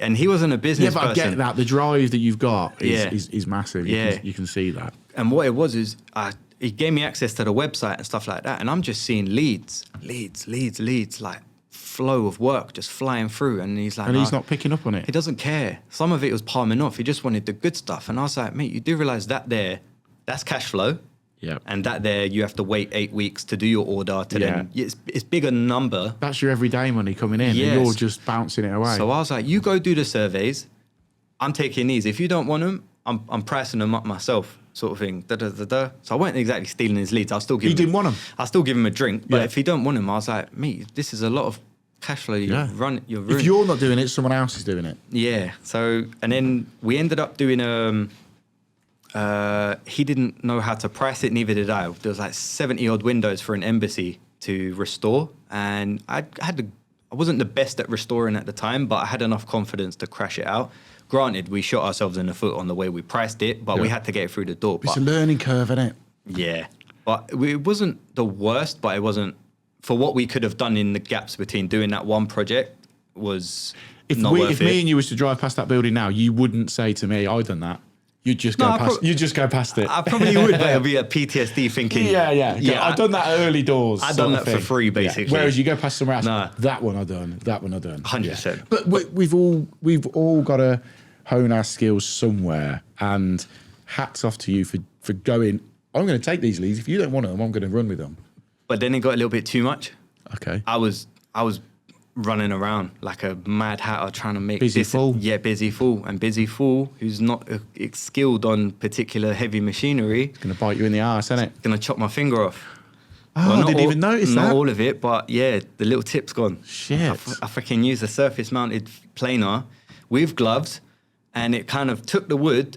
And he wasn't a business person. I get that. The drive that you've got is massive. You can see that. And what it was is he gave me access to the website and stuff like that. And I'm just seeing leads, like flow of work just flying through. And he's like... And he's not picking up on it. He doesn't care. Some of it was palming off. He just wanted the good stuff. And I was like, mate, you do realise that's cash flow. Yeah. And that there, you have to wait 8 weeks to do your order to then, it's bigger number. That's your everyday money coming in, and you're just bouncing it away. So I was like, you go do the surveys. I'm taking these. If you don't want them, I'm pricing them up myself, sort of thing. So I wasn't exactly stealing his leads. I'll still give him. Didn't want them. I'll still give him a drink. But if he don't want them, I was like, mate, this is a lot of cash flow. You're if you're not doing it, someone else is doing it. Yeah. So, and then we ended up doing he didn't know how to price it, neither did I. There was like 70 odd windows for an embassy to restore, and I wasn't the best at restoring at the time, but I had enough confidence to crash it out. Granted, we shot ourselves in the foot on the way we priced it, but we had to get it through the door. It's a learning curve, isn't it? Yeah, but it wasn't the worst, but it wasn't, for what we could have done in the gaps between doing that one project was not worth it. If me and you was to drive past that building now, you wouldn't say to me, I done that. You'd just go past it. I probably would, but it'd be a PTSD thinking. Yeah. I've done that early doors. I've done that for free, basically. Yeah. Whereas you go past somewhere else, that one I've done. 100%. Yeah. But we've all got to hone our skills somewhere. And hats off to you for going, I'm going to take these leads. If you don't want them, I'm going to run with them. But then it got a little bit too much. Okay. I was running around like a mad hatter trying to make busy fool. Yeah, busy fool. And busy fool who's not skilled on particular heavy machinery. It's going to bite you in the arse, isn't it? Going to chop my finger off. Oh, I didn't even notice that. Not all of it, but yeah, the little tip's gone. Shit. I freaking used a surface mounted planer with gloves, and it kind of took the wood,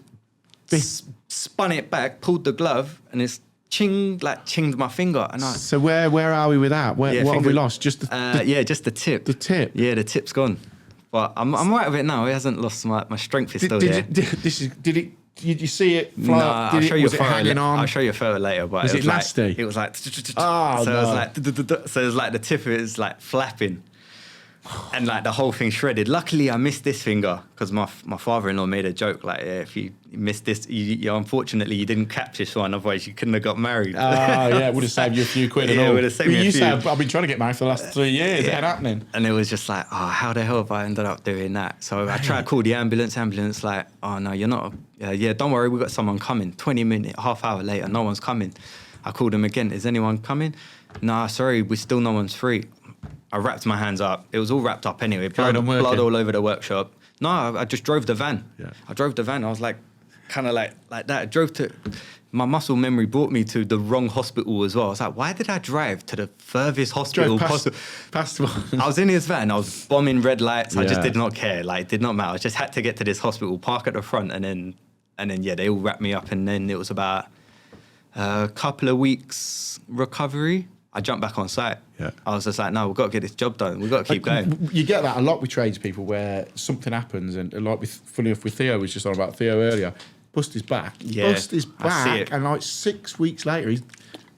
spun it back, pulled the glove, and it's chinged my finger. And so where are we with that? What have we lost? Just just the tip. The tip. Yeah, the tip's gone. But I'm right with it now. It hasn't lost my strength. Is still there. Did you see it fly up? I'll show you a photo. Hanging on? I'll show you a photo later. But was it nasty? It was like. Oh, so it was like the tip is like flapping. and like the whole thing shredded. Luckily, I missed this finger because my father-in-law made a joke like, yeah, if you missed this, unfortunately you didn't catch this one, otherwise you couldn't have got married. Oh, yeah, it would have saved you a few quid and all. It would have saved me a few. Said, I've been trying to get married for the last 3 years. It ain't happening. And it was just like, oh, how the hell have I ended up doing that? So I tried to call the ambulance. Ambulance like, oh no, you're not. Yeah, don't worry, we got someone coming. 20 minutes, half hour later, no one's coming. I called them again. Is anyone coming? Nah, sorry, no one's free. I wrapped my hands up. It was all wrapped up anyway. Blood all over the workshop. No, I just drove the van. Yeah. I drove the van. I was like, kind of like that. I drove to. My muscle memory brought me to the wrong hospital as well. I was like, why did I drive to the furthest hospital possible? Past one. I was in his van. I was bombing red lights. I just did not care. Like, it did not matter. I just had to get to this hospital, park at the front, and then they all wrapped me up. And then it was about a couple of weeks recovery. I jumped back on site. Yeah. I was just like, no, we've got to get this job done. We've got to keep going. You get that a lot with tradespeople where something happens, and like funny enough with Theo, was just on about Theo earlier, bust his back. Bust his back, and like 6 weeks later, he's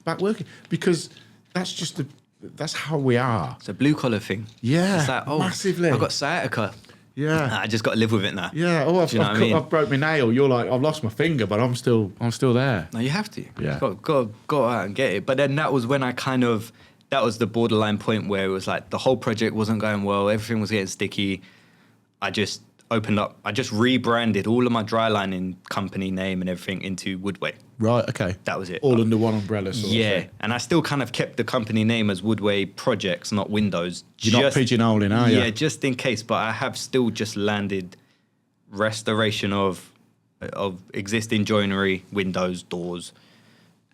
back working. Because that's how we are. It's a blue collar thing. Yeah, it's like, massively. I've got sciatica. Yeah. I just got to live with it now. Yeah. I've broke my nail. You're like, I've lost my finger, but I'm still there. No, you have to. Yeah. Go out and get it. But then that was when that was the borderline point where it was like the whole project wasn't going well. Everything was getting sticky. I just rebranded all of my dry lining company name and everything into Woodway. Right, okay. That was it. All under one umbrella sort of thing. And I still kind of kept the company name as Woodway Projects, not Windows. You're not pigeonholing, are you? Yeah, just in case. But I have still just landed restoration of existing joinery, windows, doors,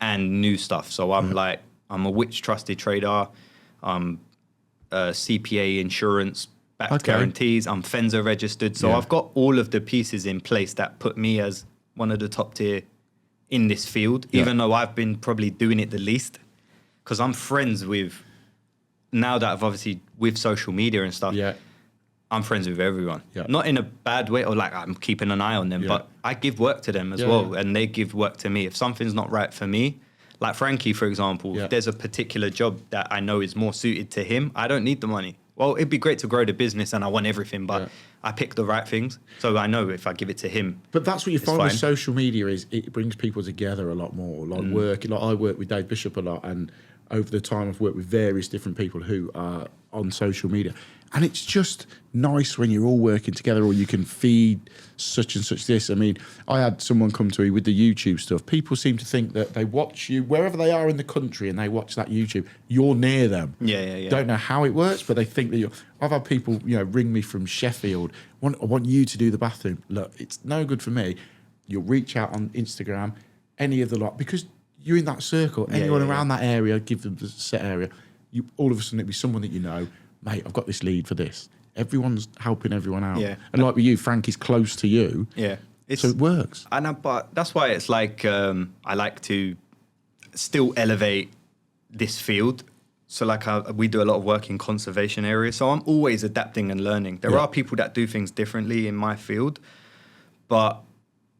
and new stuff. So I'm a Which Trusted Trader, CPA insurance, backed guarantees. I'm Fenza registered. So I've got all of the pieces in place that put me as one of the top tier in this field, even though I've been probably doing it the least, because I'm friends with, now that I've obviously with social media and stuff, I'm friends with everyone. Not in a bad way or like I'm keeping an eye on them, but I give work to them as well, and they give work to me. If something's not right for me, like Frankie, for example, if there's a particular job that I know is more suited to him, I don't need the money. Well, it'd be great to grow the business and I want everything, but I pick the right things. So I know if I give it to him. But that's what you find with social media is it brings people together a lot more. Like I work with Dave Bishop a lot, and over the time I've worked with various different people who are on social media. And it's just nice when you're all working together, or you can feed such and such this. I mean, I had someone come to me with the YouTube stuff. People seem to think that they watch you wherever they are in the country and they watch that YouTube. You're near them. Yeah. Don't know how it works, but they think that you're... I've had people, ring me from Sheffield. I want you to do the bathroom. Look, it's no good for me. You'll reach out on Instagram, any of the lot, because you're in that circle. Anyone around that area, give them the set area. All of a sudden, it'll be someone that you know. Mate, I've got this lead for this. Everyone's helping everyone out. Yeah. And like with you, Frankie's close to you. Yeah. So it works. But that's why it's like I like to still elevate this field. So like we do a lot of work in conservation areas. So I'm always adapting and learning. There are people that do things differently in my field, but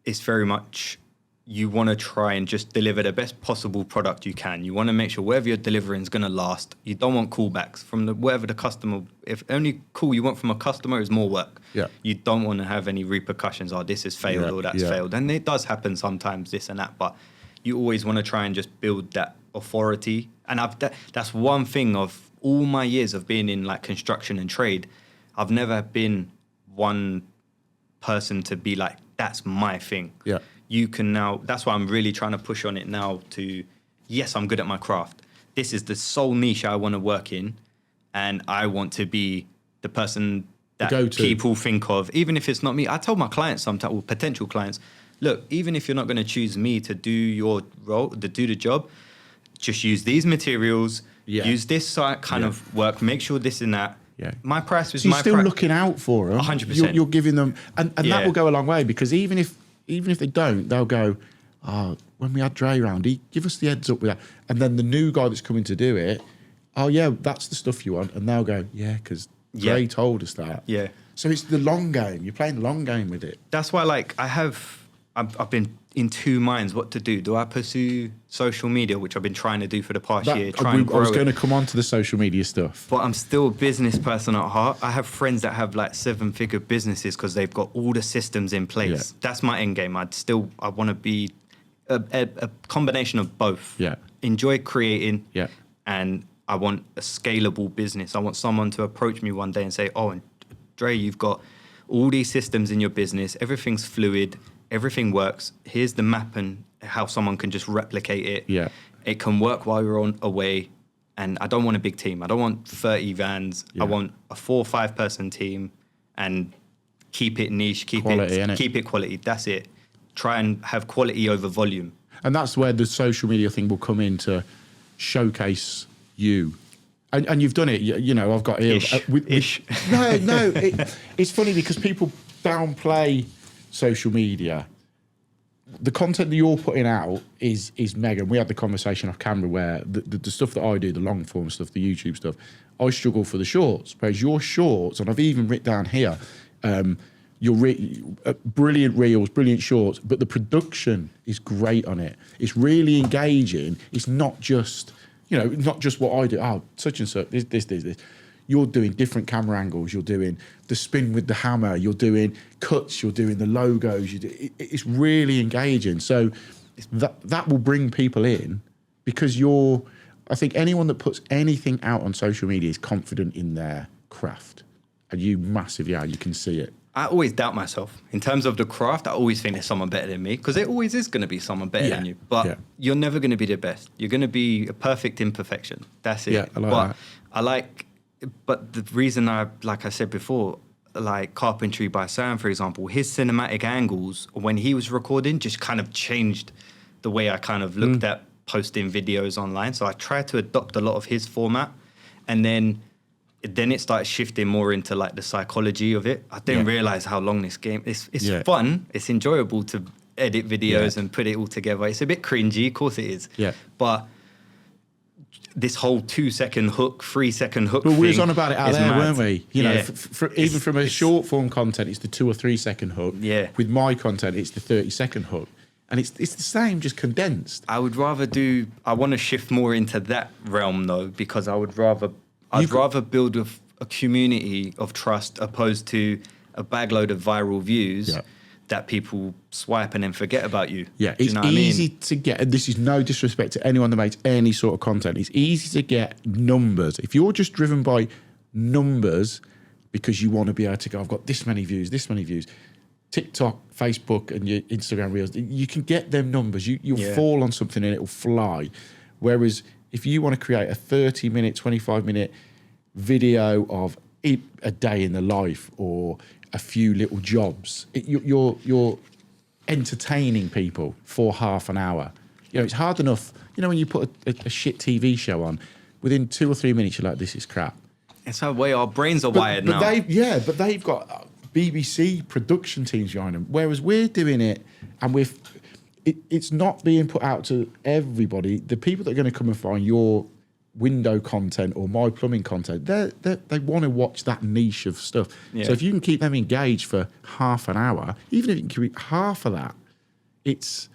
it's very much... You want to try and just deliver the best possible product you can. You want to make sure whatever you're delivering is going to last. You don't want callbacks from whatever the customer. If only call you want from a customer is more work. Yeah. You don't want to have any repercussions. Oh, this has failed or that's failed, and it does happen sometimes. This and that, but you always want to try and just build that authority. And that's one thing of all my years of being in like construction and trade. I've never been one person to be like, that's my thing. Yeah. You can now, that's why I'm really trying to push on it now to, yes, I'm good at my craft. This is the sole niche I want to work in. And I want to be the person that people think of, even if it's not me. I told my clients sometimes, or potential clients, look, even if you're not going to choose me to do your role, to do the job, just use these materials, use this kind of work, make sure this and that. Yeah. My price is so you're still looking out for them. 100%. You're giving them, and that will go a long way, because even if they don't, they'll go, oh, when we had Dre round, he give us the heads up with that. And then the new guy that's coming to do it, oh, yeah, that's the stuff you want. And they'll go, yeah, because Dre told us that. Yeah. So it's the long game. You're playing the long game with it. That's why, like, I've been in two minds what to do. Do I pursue social media, which I've been trying to do for the past year, I was going to come on to the social media stuff. But I'm still a business person at heart. I have friends that have like 7-figure businesses because they've got all the systems in place. Yeah. That's my end game. I want to be a combination of both. Yeah. Enjoy creating. Yeah. And I want a scalable business. I want someone to approach me one day and say, "Oh, Dre, you've got all these systems in your business. Everything's fluid. Everything works. Here's the map and how someone can just replicate it. Yeah. It can work while you're away. And I don't want a big team. I don't want 30 vans. Yeah. I want a 4 or 5 person team and keep it niche, keep it quality. That's it. Try and have quality over volume." And that's where the social media thing will come in to showcase you. And you've done it. You know, I've got here. Ish. No. It's funny because people downplay social media. The content that you're putting out is mega. And we had the conversation off camera where the stuff that I do, the long form stuff, the YouTube stuff, I struggle for the shorts. Whereas your shorts, and I've even written down here, brilliant reels, brilliant shorts, but the production is great on it. It's really engaging. It's not just, not just what I do. Oh, such and such, this. You're doing different camera angles. You're doing the spin with the hammer. You're doing cuts. You're doing the logos. It's really engaging. So that will bring people in because I think anyone that puts anything out on social media is confident in their craft. And you massively are. You can see it. I always doubt myself. In terms of the craft, I always think there's someone better than me because there always is going to be someone better than you. But you're never going to be the best. You're going to be a perfect imperfection. That's it. Yeah, I like that. But the reason like I said before, like Carpentry by Sam, for example, his cinematic angles when he was recording just kind of changed the way I kind of looked at posting videos online. So I tried to adopt a lot of his format, and then it started shifting more into like the psychology of it. I didn't realize how long this game is. It's fun. It's enjoyable to edit videos and put it all together. It's a bit cringy, of course it is. Yeah. But this whole 2-second hook, 3-second hook. But we was on about it out there, mad. weren't we? Even from a short form content, it's the 2 or 3 second hook. Yeah. With my content, it's the 30-second hook. And it's the same, just condensed. I want to shift more into that realm though, because I'd rather build a community of trust opposed to a bagload of viral views that people swipe and then forget about you. Yeah, it's easy to get, and this is no disrespect to anyone that makes any sort of content, it's easy to get numbers. If you're just driven by numbers because you want to be able to go, I've got this many views, TikTok, Facebook, and your Instagram Reels, you can get them numbers. You'll fall on something and it'll fly. Whereas if you want to create a 30-minute, 25-minute video of a day in the life or a few little jobs, you're entertaining people for half an hour. It's hard enough. When you put a shit TV show on, within 2 or 3 minutes, you're like, this is crap. It's the way our brains are wired now. But they've got BBC production teams behind them, whereas we're doing it and it's not being put out to everybody. The people that are going to come and find your window content or my plumbing content, they want to watch that niche of stuff. So if you can keep them engaged for half an hour, even if you can keep half of that, it's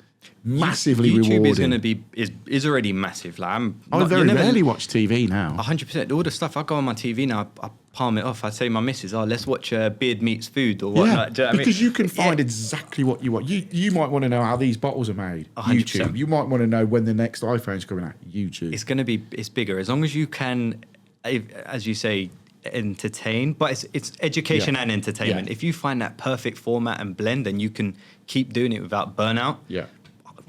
massively YouTube rewarding. is already massive. Like I very rarely watch TV now. 100%. All the stuff I go on my TV now, I palm it off. I say to my missus, let's watch Beard Meets Food or whatnot. Yeah, because you can find exactly what you want. You might want to know how these bottles are made. 100%. YouTube. You might want to know when the next iPhone's coming out. YouTube. It's bigger. As long as you can, as you say, entertain, but it's education and entertainment. Yeah. If you find that perfect format and blend and you can keep doing it without burnout,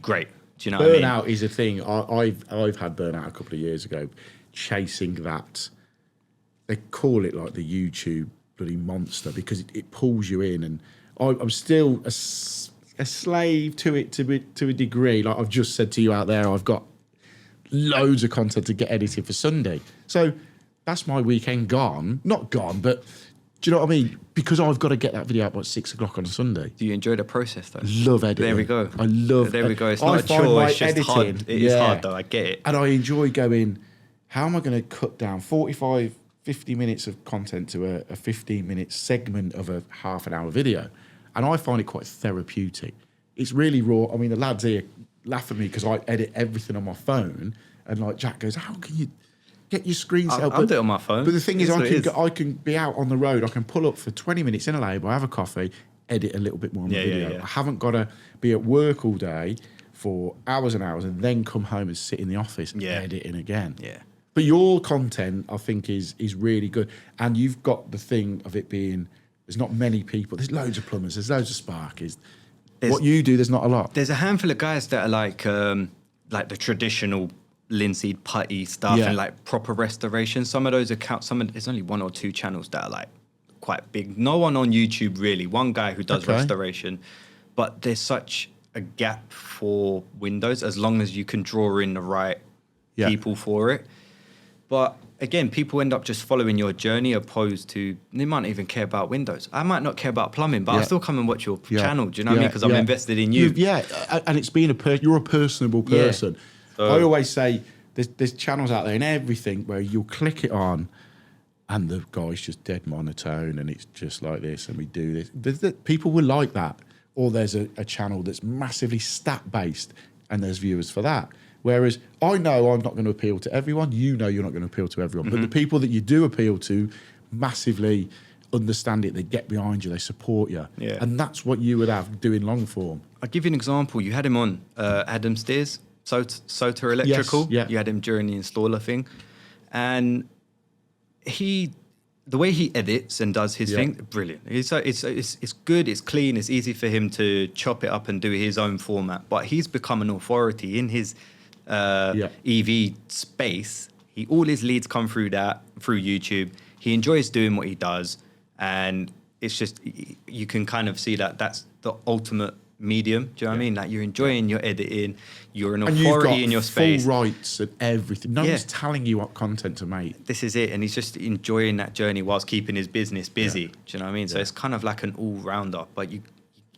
great. Do you know what I mean? Burnout is a thing. I've had burnout a couple of years ago, chasing that. They call it like the YouTube bloody monster because it pulls you in, and I'm still a slave to it to a degree. Like I've just said to you out there, I've got loads of content to get edited for Sunday. So that's my weekend gone. Not gone, but do you know what I mean? Because I've got to get that video out by 6 o'clock on a Sunday. Do you enjoy the process though? Love editing. There we go. I love. There we go. It's not a chore. It's just hard. It is hard though. I get it. And I enjoy going, how am I going to cut down 50 minutes of content to a 15-minute segment of a half an hour video? And I find it quite therapeutic. it's really raw. I mean, the lads here laugh at me because I edit everything on my phone, and like Jack goes, "How can you get your screen set up?" I'll do it on my phone. But the thing is, I can be out on the road. I can pull up for 20 minutes in a label, have a coffee, edit a little bit more on the video. I haven't got to be at work all day for hours and hours and then come home and sit in the office editing again. Yeah. But your content, I think, is really good. And you've got the thing of it being, there's not many people. There's loads of plumbers. There's loads of sparkies. What you do, there's not a lot. There's a handful of guys that are like the traditional linseed putty stuff and like proper restoration. Some of those accounts, there's only 1 or 2 channels that are like quite big. No one on YouTube really. One guy who does restoration, but there's such a gap for Windows as long as you can draw in the right people for it. But again, people end up just following your journey opposed to, they might not even care about Windows. I might not care about plumbing, but I'll still come and watch your channel. Do you know what I mean? Because I'm invested in you. And it's being you're a personable person. So, I always say there's channels out there and everything where you'll click it on and the guy's just dead monotone and it's just like this and we do this. People will like that. Or there's a channel that's massively stat-based and there's viewers for that. Whereas I know I'm not going to appeal to everyone. You know you're not going to appeal to everyone. But the people that you do appeal to massively understand it. They get behind you. They support you. Yeah. And that's what you would have doing long form. I'll give you an example. You had him on Adam Steers, Sota Electrical. Yes, You had him during the installer thing. And the way he edits and does his thing, brilliant. It's good, it's clean, it's easy for him to chop it up and do his own format. But he's become an authority in his EV space. All his leads come through YouTube. He enjoys doing what he does, and it's just you can kind of see that that's the ultimate medium. Do you know what I mean? Like you're enjoying your editing, you're an authority in your space. Full rights and everything. No one's telling you what content to make. This is it, and he's just enjoying that journey whilst keeping his business busy. Do you know what I mean? So it's kind of like an all-rounder. But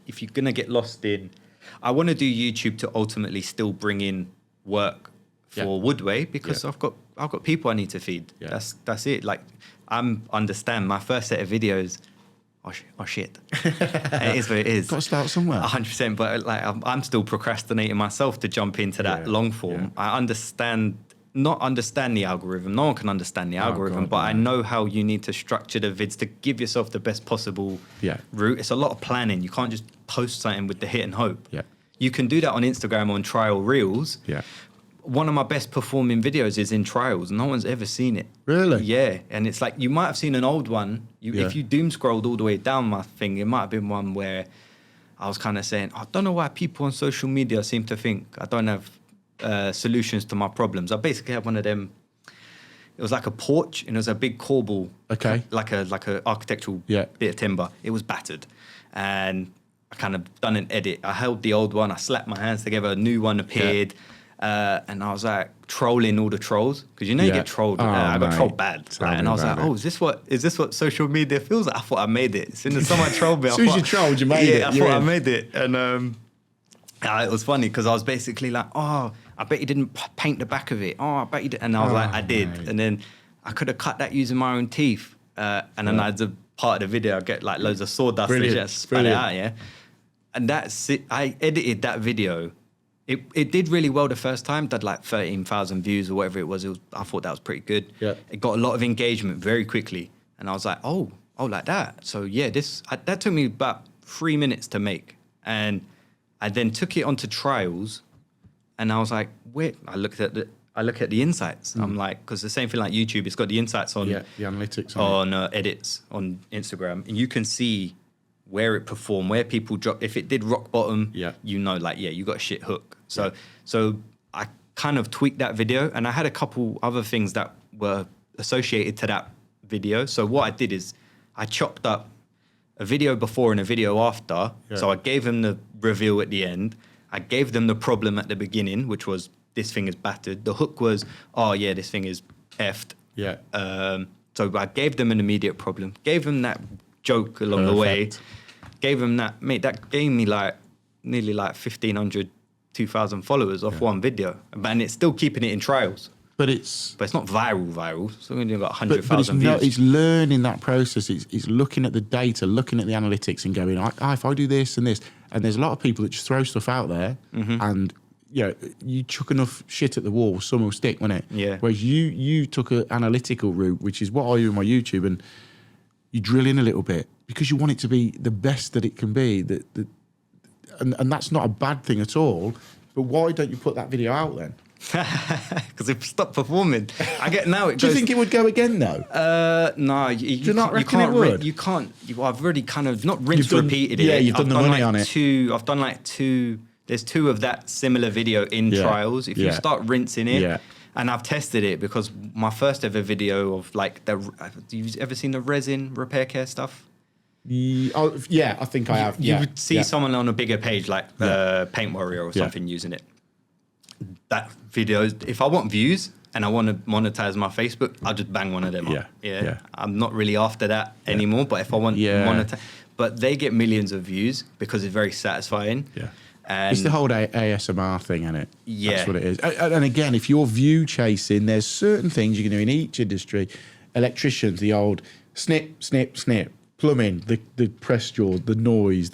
if you're gonna get lost in, I want to do YouTube to ultimately still bring in work for Woodway because I've got people I need to feed. Yeah. That's it. Like understand my first set of videos. Oh shit! It is what it is. Got to start somewhere. 100%. But like I'm still procrastinating myself to jump into that long form. I not understand the algorithm. No one can understand the algorithm, but I know how you need to structure the vids to give yourself the best possible route. It's a lot of planning. You can't just post something with the hit and hope. Yeah. You can do that on Instagram on trial reels. Yeah. One of my best performing videos is in trials. No one's ever seen it. Really? Yeah. And it's like, you might have seen an old one. If you doom scrolled all the way down my thing, it might have been one where I was kind of saying, I don't know why people on social media seem to think I don't have solutions to my problems. I basically had one of them. It was like a porch and it was a big corbel. Okay. Like a architectural bit of timber. It was battered. And I kind of done an edit. I held the old one. I slapped my hands together. A new one appeared. And I was like trolling all the trolls because you get trolled. I got trolled bad, and I was like, "Oh, is this what social media feels like?" I thought I made it. As soon as someone trolled me, as soon as you trolled, you made it. Yeah, I thought I made it, and it was funny because I was basically like, "Oh, I bet you didn't paint the back of it. Oh, I bet you did," and I was like, "I did," and then I could have cut that using my own teeth, and then as a part of the video, I get like loads of sawdust and just spat it out, and that's it. I edited that video. It did really well the first time. Did like 13,000 views or whatever it was. I thought that was pretty good. Yeah. It got a lot of engagement very quickly. And I was like, oh, like that. So yeah, that took me about 3 minutes to make. And I then took it onto trials and I was like, wait, I look at the insights. I'm like, because the same thing like YouTube, it's got the insights on the analytics on edits on Instagram. And you can see where it performed, where people dropped. If it did rock bottom, you got a shit hook. So I kind of tweaked that video, and I had a couple other things that were associated to that video. So what I did is I chopped up a video before and a video after. Yeah. So I gave them the reveal at the end. I gave them the problem at the beginning, which was this thing is battered. The hook was, oh yeah, this thing is effed. Yeah. So I gave them an immediate problem. Gave them that joke along the way. Gave them that, mate, that gave me like nearly like 1,500, 2,000 followers off one video. And it's still keeping it in trials. But it's not viral. So we've got but it's 100,000 views. it's learning that process. It's looking at the data, looking at the analytics, and going, if I do this and this, and there's a lot of people that just throw stuff out there, and you chuck enough shit at the wall, some will stick, won't it? Yeah. Whereas you took an analytical route, which is what I do in my YouTube, and you drill in a little bit because you want it to be the best that it can be. And that's not a bad thing at all. But why don't you put that video out then? Because it stopped performing. I get now. Do you think it would go again though? No, Do you not reckon it would? You can't. I've already kind of not repeated it. Yeah, you've done the money on it. I've done like two. There's two of that similar video in trials. If you start rinsing it, and I've tested it because my first ever video of like you've ever seen the resin repair care stuff? Yeah, I think I have. You would see someone on a bigger page like Paint Warrior or something using it. That video, if I want views and I want to monetize my Facebook, I'll just bang one of them up. Yeah. I'm not really after that anymore, but if I want monetize, but they get millions of views because it's very satisfying. Yeah. And it's the whole ASMR thing, isn't it? Yeah. That's what it is. And again, if you're view chasing, there's certain things you can do in each industry. Electricians, the old snip, snip, snip. Plumbing, the press jaws, the noise,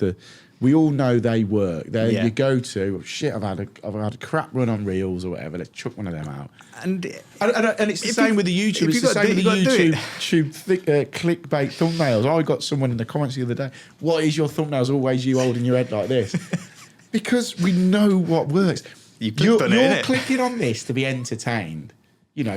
we all know they work. They're your go-to. Shit, I've had a crap run on reels or whatever. Let's chuck one of them out. And it's the same with the YouTube. It's the same with the YouTube clickbait thumbnails. I got someone in the comments the other day. What is your thumbnails always you holding your head like this? Because we know what works. You're clicking on this to be entertained. You're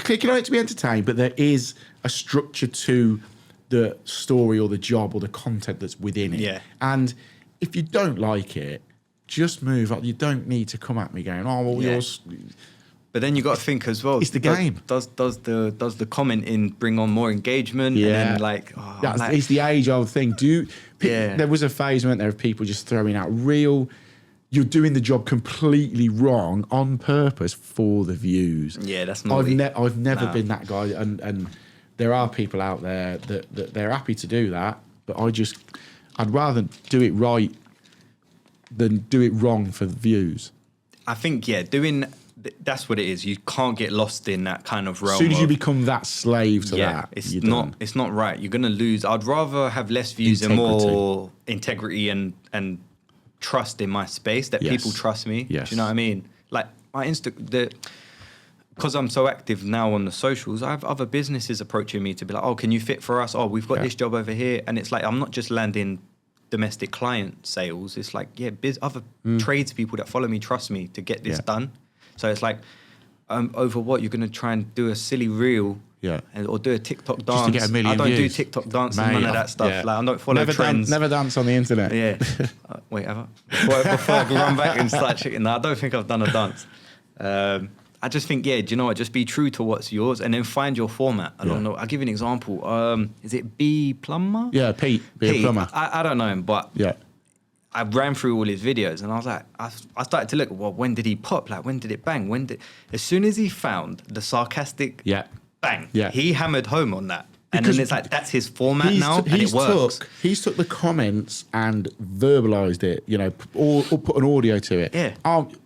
clicking on it to be entertained, but there is a structure to the story or the job or the content that's within it. Yeah. And if you don't like it, just move on. You don't need to come at me going, yours. But then you got to think as well. It's the game. Does the commenting bring on more engagement? Yeah. And then it's the age-old thing. There was a phase, weren't there, of people just throwing out you're doing the job completely wrong on purpose for the views. Yeah, that's not. I've never been that guy, and there are people out there that they're happy to do that, but I'd rather do it right than do it wrong for the views. I think that's what it is. You can't get lost in that kind of realm. As soon as you become that slave to that, it's not right. You're gonna lose. I'd rather have less views and more integrity and trust in my space, that people trust me. Yes. Do you know what I mean? Like my because I'm so active now on the socials, I have other businesses approaching me to be like, oh, can you fit for us? Oh, we've got this job over here. And it's like, I'm not just landing domestic client sales. It's like, other tradespeople that follow me, trust me to get this done. So it's like, over what? You're going to try and do a silly reel or do a TikTok dance. Just to get a million I don't views. do TikTok dances, none of that stuff. Yeah. Like, I don't follow trends. Never dance on the internet. Yeah. Wait, have I? Before I run back and start checking. No, I don't think I've done a dance. I just think, do you know what? Just be true to what's yours and then find your format. I don't know. I'll give you an example. Is it B Plumber? Yeah, Pete. B Plumber. I don't know him, but I ran through all his videos and I was like, I started to look, well, when did he pop? Like, when did it bang? As soon as he found the sarcastic bang, he hammered home on that. And then it's like, that's his format now, and it works. He's took the comments and verbalised it, or put an audio to it. Yeah.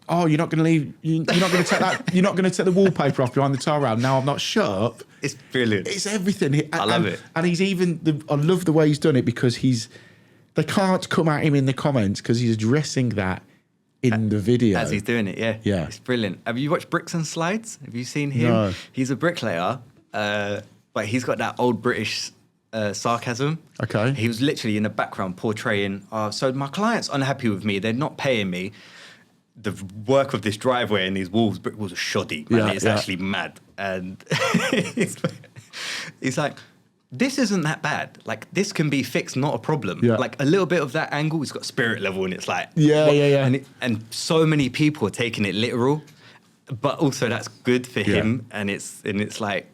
Oh, you're not going to leave. You're not going to take that. You're not going to take the wallpaper off behind the tile rail. No, I'm not. Shut up. It's brilliant. It's everything. I love it. And he's even. I love the way he's done it because they can't come at him in the comments because he's addressing that in the video as he's doing it. Yeah. It's brilliant. Have you watched Bricks and Slides? Have you seen him? No. He's a bricklayer. But he's got that old British sarcasm. Okay. He was literally in the background portraying, so my client's unhappy with me. They're not paying me. The work of this driveway and these brick walls are shoddy. It's actually mad. And he's like, this isn't that bad. Like, this can be fixed, not a problem. Yeah. Like, a little bit of that angle, he's got spirit level and it's like... Yeah. And so many people are taking it literal. But also that's good for him. And it's like...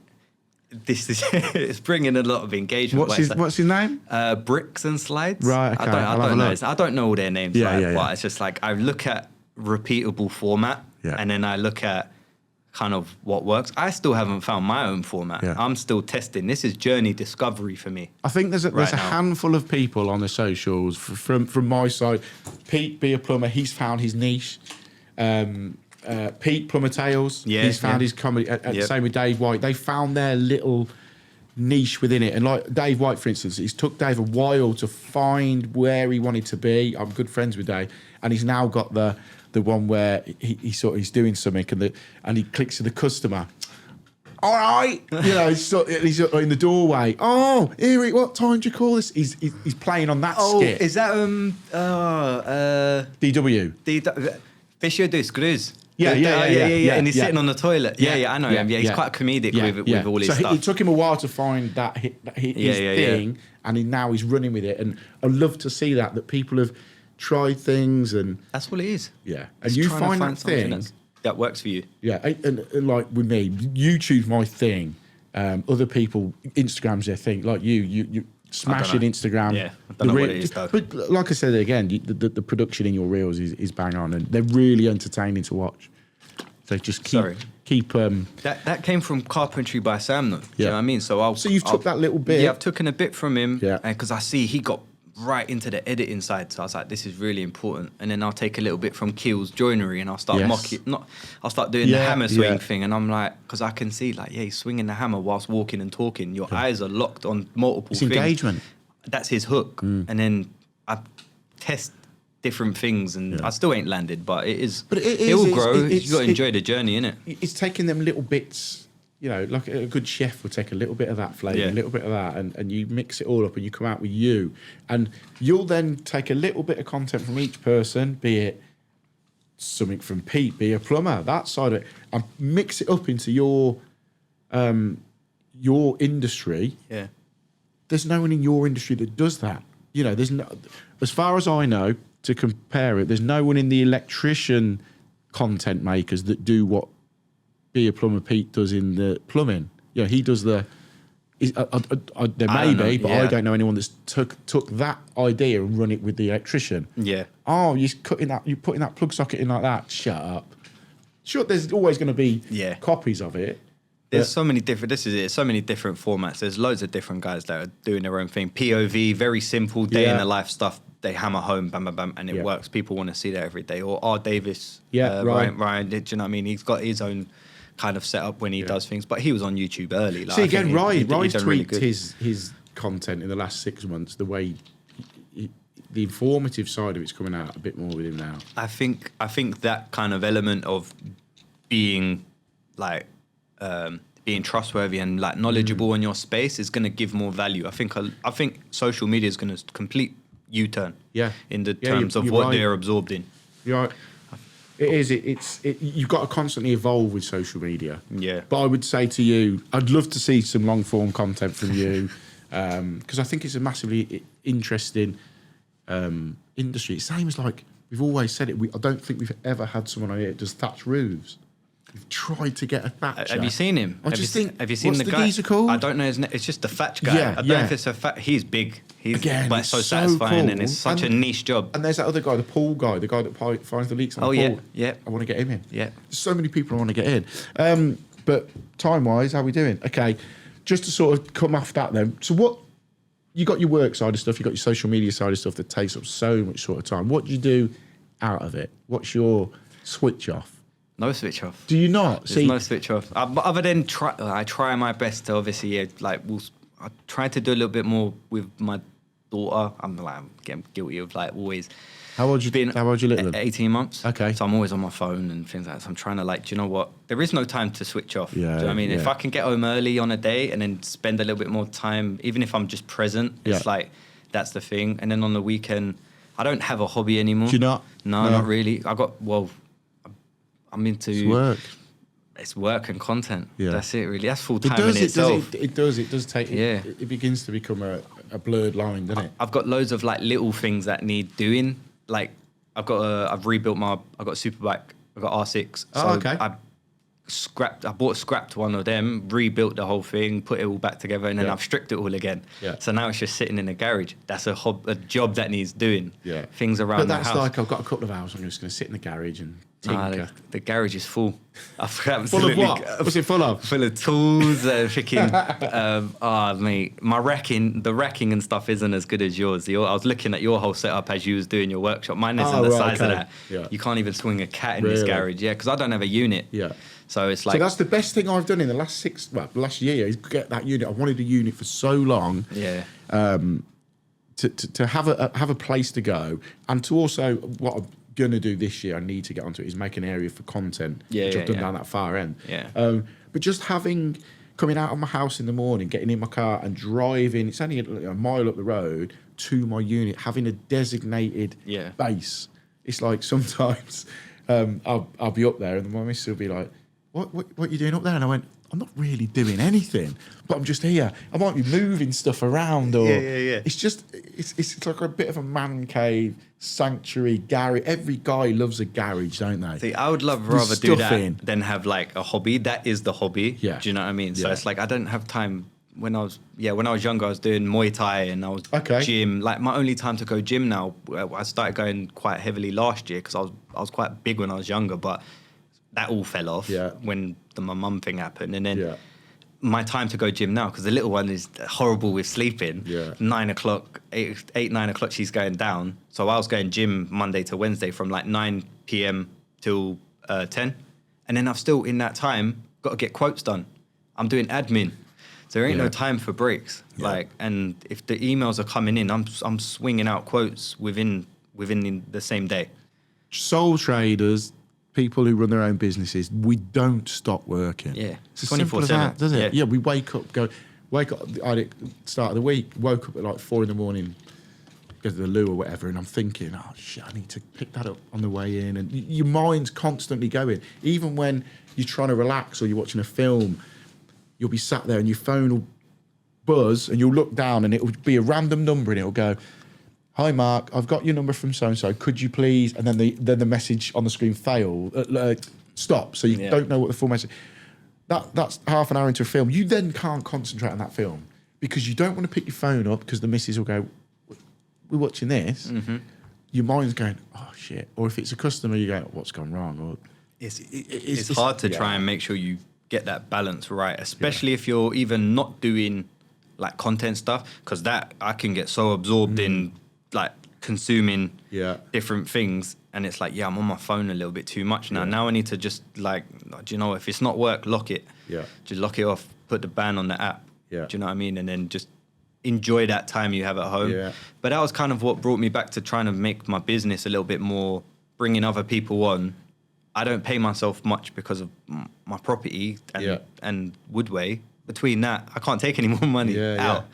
it's bringing a lot of engagement. What's his name? Bricks and Slides. Right. Okay. I don't know all their names. But it's just like I look at repeatable format, and then I look at kind of what works. I still haven't found my own format. Yeah. I'm still testing. This is journey discovery for me. I think there's a handful of people on the socials from my side. Pete, be a plumber. He's found his niche. Pete Plumber Tales. Yeah, He's found yeah. his comedy. Same with Dave White. They found their little niche within it. And like Dave White, for instance, it's took Dave a while to find where he wanted to be. I'm good friends with Dave, and he's now got the one where he's doing something and he clicks to the customer. All right, he's in the doorway. Oh, Eric, what time do you call this? He's playing on that skit. Is that DW. Fisher do screws? Yeah. And he's sitting on the toilet. Yeah, I know him. Yeah, he's yeah. quite comedic with all his so stuff. It took him a while to find that his thing, and now he's running with it. And I love to see that people have tried things, and that's what it is. Yeah, and It's you trying to find that thing that works for you. Yeah, and like with me, YouTube's my thing. Other people, Instagram's their thing. Like you smashing Instagram. Yeah, I don't know what it is though. But like I said again, the production in your reels is bang on, and they're really entertaining to watch. So just keep. That came from Carpentry by Sam, though. Do you know what I mean? So you've took that little bit. Yeah, I've taken a bit from him. Yeah, because I see he got right into the editing side, so I was like, this is really important. And then I'll take a little bit from Keel's joinery, and I'll start I'll start doing the hammer swing thing, and I'm like, because I can see like, he's swinging the hammer whilst walking and talking. Your eyes are locked on multiple things. Engagement. That's his hook. And then I test different things, and I still ain't landed, but it is. But it will grow. You got to enjoy the journey, innit? It's taking them little bits. Like a good chef will take a little bit of that flavour, a little bit of that, and you mix it all up and you come out with you. And you'll then take a little bit of content from each person, be it something from Pete, be a plumber, that side of it, and mix it up into your industry. Yeah. There's no one in your industry that does that. There's no, as far as I know, to compare it, there's no one in the electrician content makers that do what Be a Plumber Pete does in the plumbing. He does there may be, but I don't know anyone that's took that idea and run it with the electrician. Yeah. Oh, you're putting that plug socket in like that. Shut up. Sure, there's always going to be copies of it. There's so many different. This is it. So many different formats. There's loads of different guys that are doing their own thing. POV, very simple day in the life stuff. They hammer home, bam, bam, bam, and it works. People want to see that every day. Or R. Davis, Ryan. Do you know what I mean? He's got his own kind of setup when he does things, but he was on YouTube early. Like, see, again, Ryan's tweaked his content in the last 6 months. The way the informative side of it's coming out a bit more with him now. I think that kind of element of being like being trustworthy and like knowledgeable in your space is going to give more value. I think social media is going to complete U-turn. In the terms of what they're absorbed in. You're right. It is. You've got to constantly evolve with social media. Yeah. But I would say to you, I'd love to see some long form content from you, because I think it's a massively interesting industry. It's the same as like we've always said it. I don't think we've ever had someone on here that does thatch roofs. We've tried to get a thatcher. Have you seen him? Have you seen the guy? Geezer called? I don't know his name. It's just the thatch guy. I don't know if it's a thatch. He's big. But it's so satisfying, cool. And it's such a niche job. And there's that other guy, the pool guy, the guy that finds the leaks on the pool. Yeah. I want to get him in. Yeah. There's so many people I want to get in. But time-wise, how are we doing? Okay, just to sort of come off that then. So what, you got your work side of stuff, you got your social media side of stuff that takes up so much sort of time. What do you do out of it? What's your switch off? No switch off. Do you not? There's no switch off. Other than I try my best to obviously I try to do a little bit more with my daughter. I'm getting guilty of like always. How old you little? 18 months. Okay. So I'm always on my phone and things like that. So I'm trying to do you know what? There is no time to switch off. Yeah, do you know what I mean? If I can get home early on a day and then spend a little bit more time, even if I'm just present, it's like that's the thing. And then on the weekend, I don't have a hobby anymore. Do you not? No, not really. I'm into It's work and content. Yeah. That's it, really. That's full time in itself. It does take. Yeah. It begins to become a blurred line, doesn't it? I've got loads of little things that need doing. Like I've got a super bike. I've got R6. So okay. I bought scrapped one of them, rebuilt the whole thing, put it all back together, and then I've stripped it all again. Yeah. So now it's just sitting in the garage. That's a job that needs doing. Yeah. Things around the house. But that's like, I've got a couple of hours, I'm just going to sit in the garage and tinker? The garage is full. Full of what? What's it full of? Full of tools, freaking. Mate, the racking and stuff isn't as good as yours. I was looking at your whole setup as you was doing your workshop. Mine isn't the size of that. Yeah. You can't even swing a cat in this garage. Yeah, because I don't have a unit. Yeah. So it's like. So that's the best thing I've done in the last year is get that unit. I wanted a unit for so long. Yeah. To have a place to go, and to also what I'm gonna do this year, I need to get onto it, is make an area for content, which I've done down that far end. Yeah. But just coming out of my house in the morning, getting in my car and driving, it's only a mile up the road to my unit, having a designated base. It's like sometimes I'll be up there and my missus will be like, what are you doing up there? And I went, I'm not really doing anything, but I'm just here. I might be moving stuff around, or it's just it's like a bit of a man cave, sanctuary, garage. Every guy loves a garage, don't they? See, I would rather do that than have like a hobby. That is the hobby. Yeah. Do you know what I mean? So it's like I don't have time. When I was younger, I was doing Muay Thai and I was gym. Like my only time to go gym now, I started going quite heavily last year because I was quite big when I was younger, but that all fell off when my mum thing happened. And then my time to go gym now, because the little one is horrible with sleeping. 9 o'clock, 9 o'clock, she's going down. So I was going gym Monday to Wednesday from like 9 p.m. till 10. And then I've still, in that time, got to get quotes done. I'm doing admin. So there ain't no time for breaks. Like, and if the emails are coming in, I'm swinging out quotes within the same day. Sole traders, people who run their own businesses, we don't stop working. Yeah, it's as simple as that, does it? Yeah, we wake up. I had it start of the week, woke up at like 4 a.m, go to the loo or whatever, and I'm thinking, oh shit, I need to pick that up on the way in. And your mind's constantly going. Even when you're trying to relax or you're watching a film, you'll be sat there and your phone will buzz and you'll look down and it'll be a random number and it'll go, hi Mark, I've got your number from so-and-so, could you please, and then the message on the screen stop, so you don't know what the full message. That's half an hour into a film. You then can't concentrate on that film because you don't want to pick your phone up because the missus will go, we're watching this. Mm-hmm. Your mind's going, oh shit. Or if it's a customer, you go, what's gone wrong? Or it's hard to try and make sure you get that balance right, especially if you're even not doing like content stuff, because that I can get so absorbed in like consuming different things, and it's like I'm on my phone a little bit too much now. Now I need to just like, do you know, if it's not work, lock it. Just lock it off, put the ban on the app. Do you know what I mean? And then just enjoy that time you have at home. But that was kind of what brought me back to trying to make my business a little bit more, bringing other people on. I don't pay myself much because of my property and Woodway. Between that, I can't take any more money out.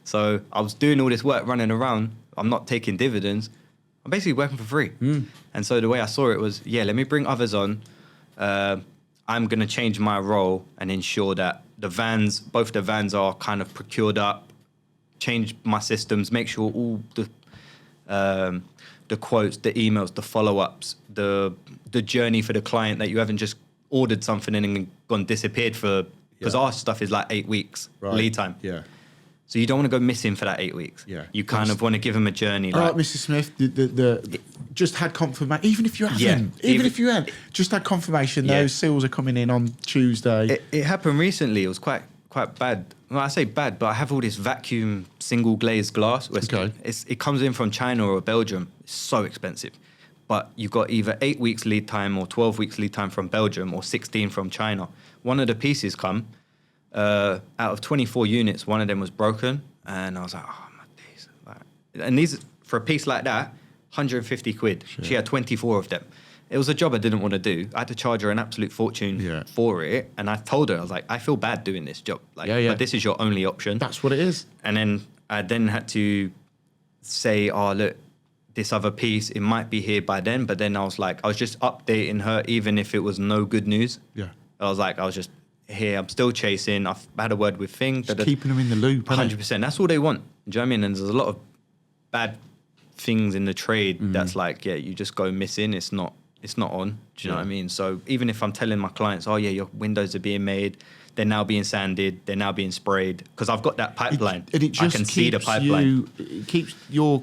So I was doing all this work running around. I'm not taking dividends. I'm basically working for free. And so the way I saw it was, let me bring others on. I'm going to change my role and ensure that both the vans are kind of procured up, change my systems, make sure all the quotes, the emails, the follow-ups, the journey for the client, that you haven't just ordered something and then disappeared for, because our stuff is like 8 weeks lead time. So you don't want to go missing for that 8 weeks. You kind of want to give them a journey. All right, Mrs. Smith, just had confirmation, even if you haven't, even if you hadn't, just had confirmation those seals are coming in on Tuesday. It happened recently. It was quite bad. Well, I say bad, but I have all this vacuum single glazed glass. It comes in from China or Belgium. It's so expensive. But you've got either 8 weeks lead time or 12 weeks lead time from Belgium or 16 from China. One of the pieces come, out of 24 units, one of them was broken. And I was like, oh, my days. And these, for a piece like that, 150 quid. Sure. She had 24 of them. It was a job I didn't want to do. I had to charge her an absolute fortune for it. And I told her, I was like, I feel bad doing this job. But this is your only option. That's what it is. And then I had to say, oh, look, this other piece, it might be here by then. But then I was just updating her, even if it was no good news. I was just here. I'm still chasing. I've had a word with Thing. Just keeping them in the loop. 100%. That's all they want. Do you know what I mean? And there's a lot of bad things in the trade that's like, you just go missing. It's not on. Do you know what I mean? So even if I'm telling my clients, oh yeah, your windows are being made, they're now being sanded, they're now being sprayed, because I've got that pipeline. It just I can see the pipeline. It keeps your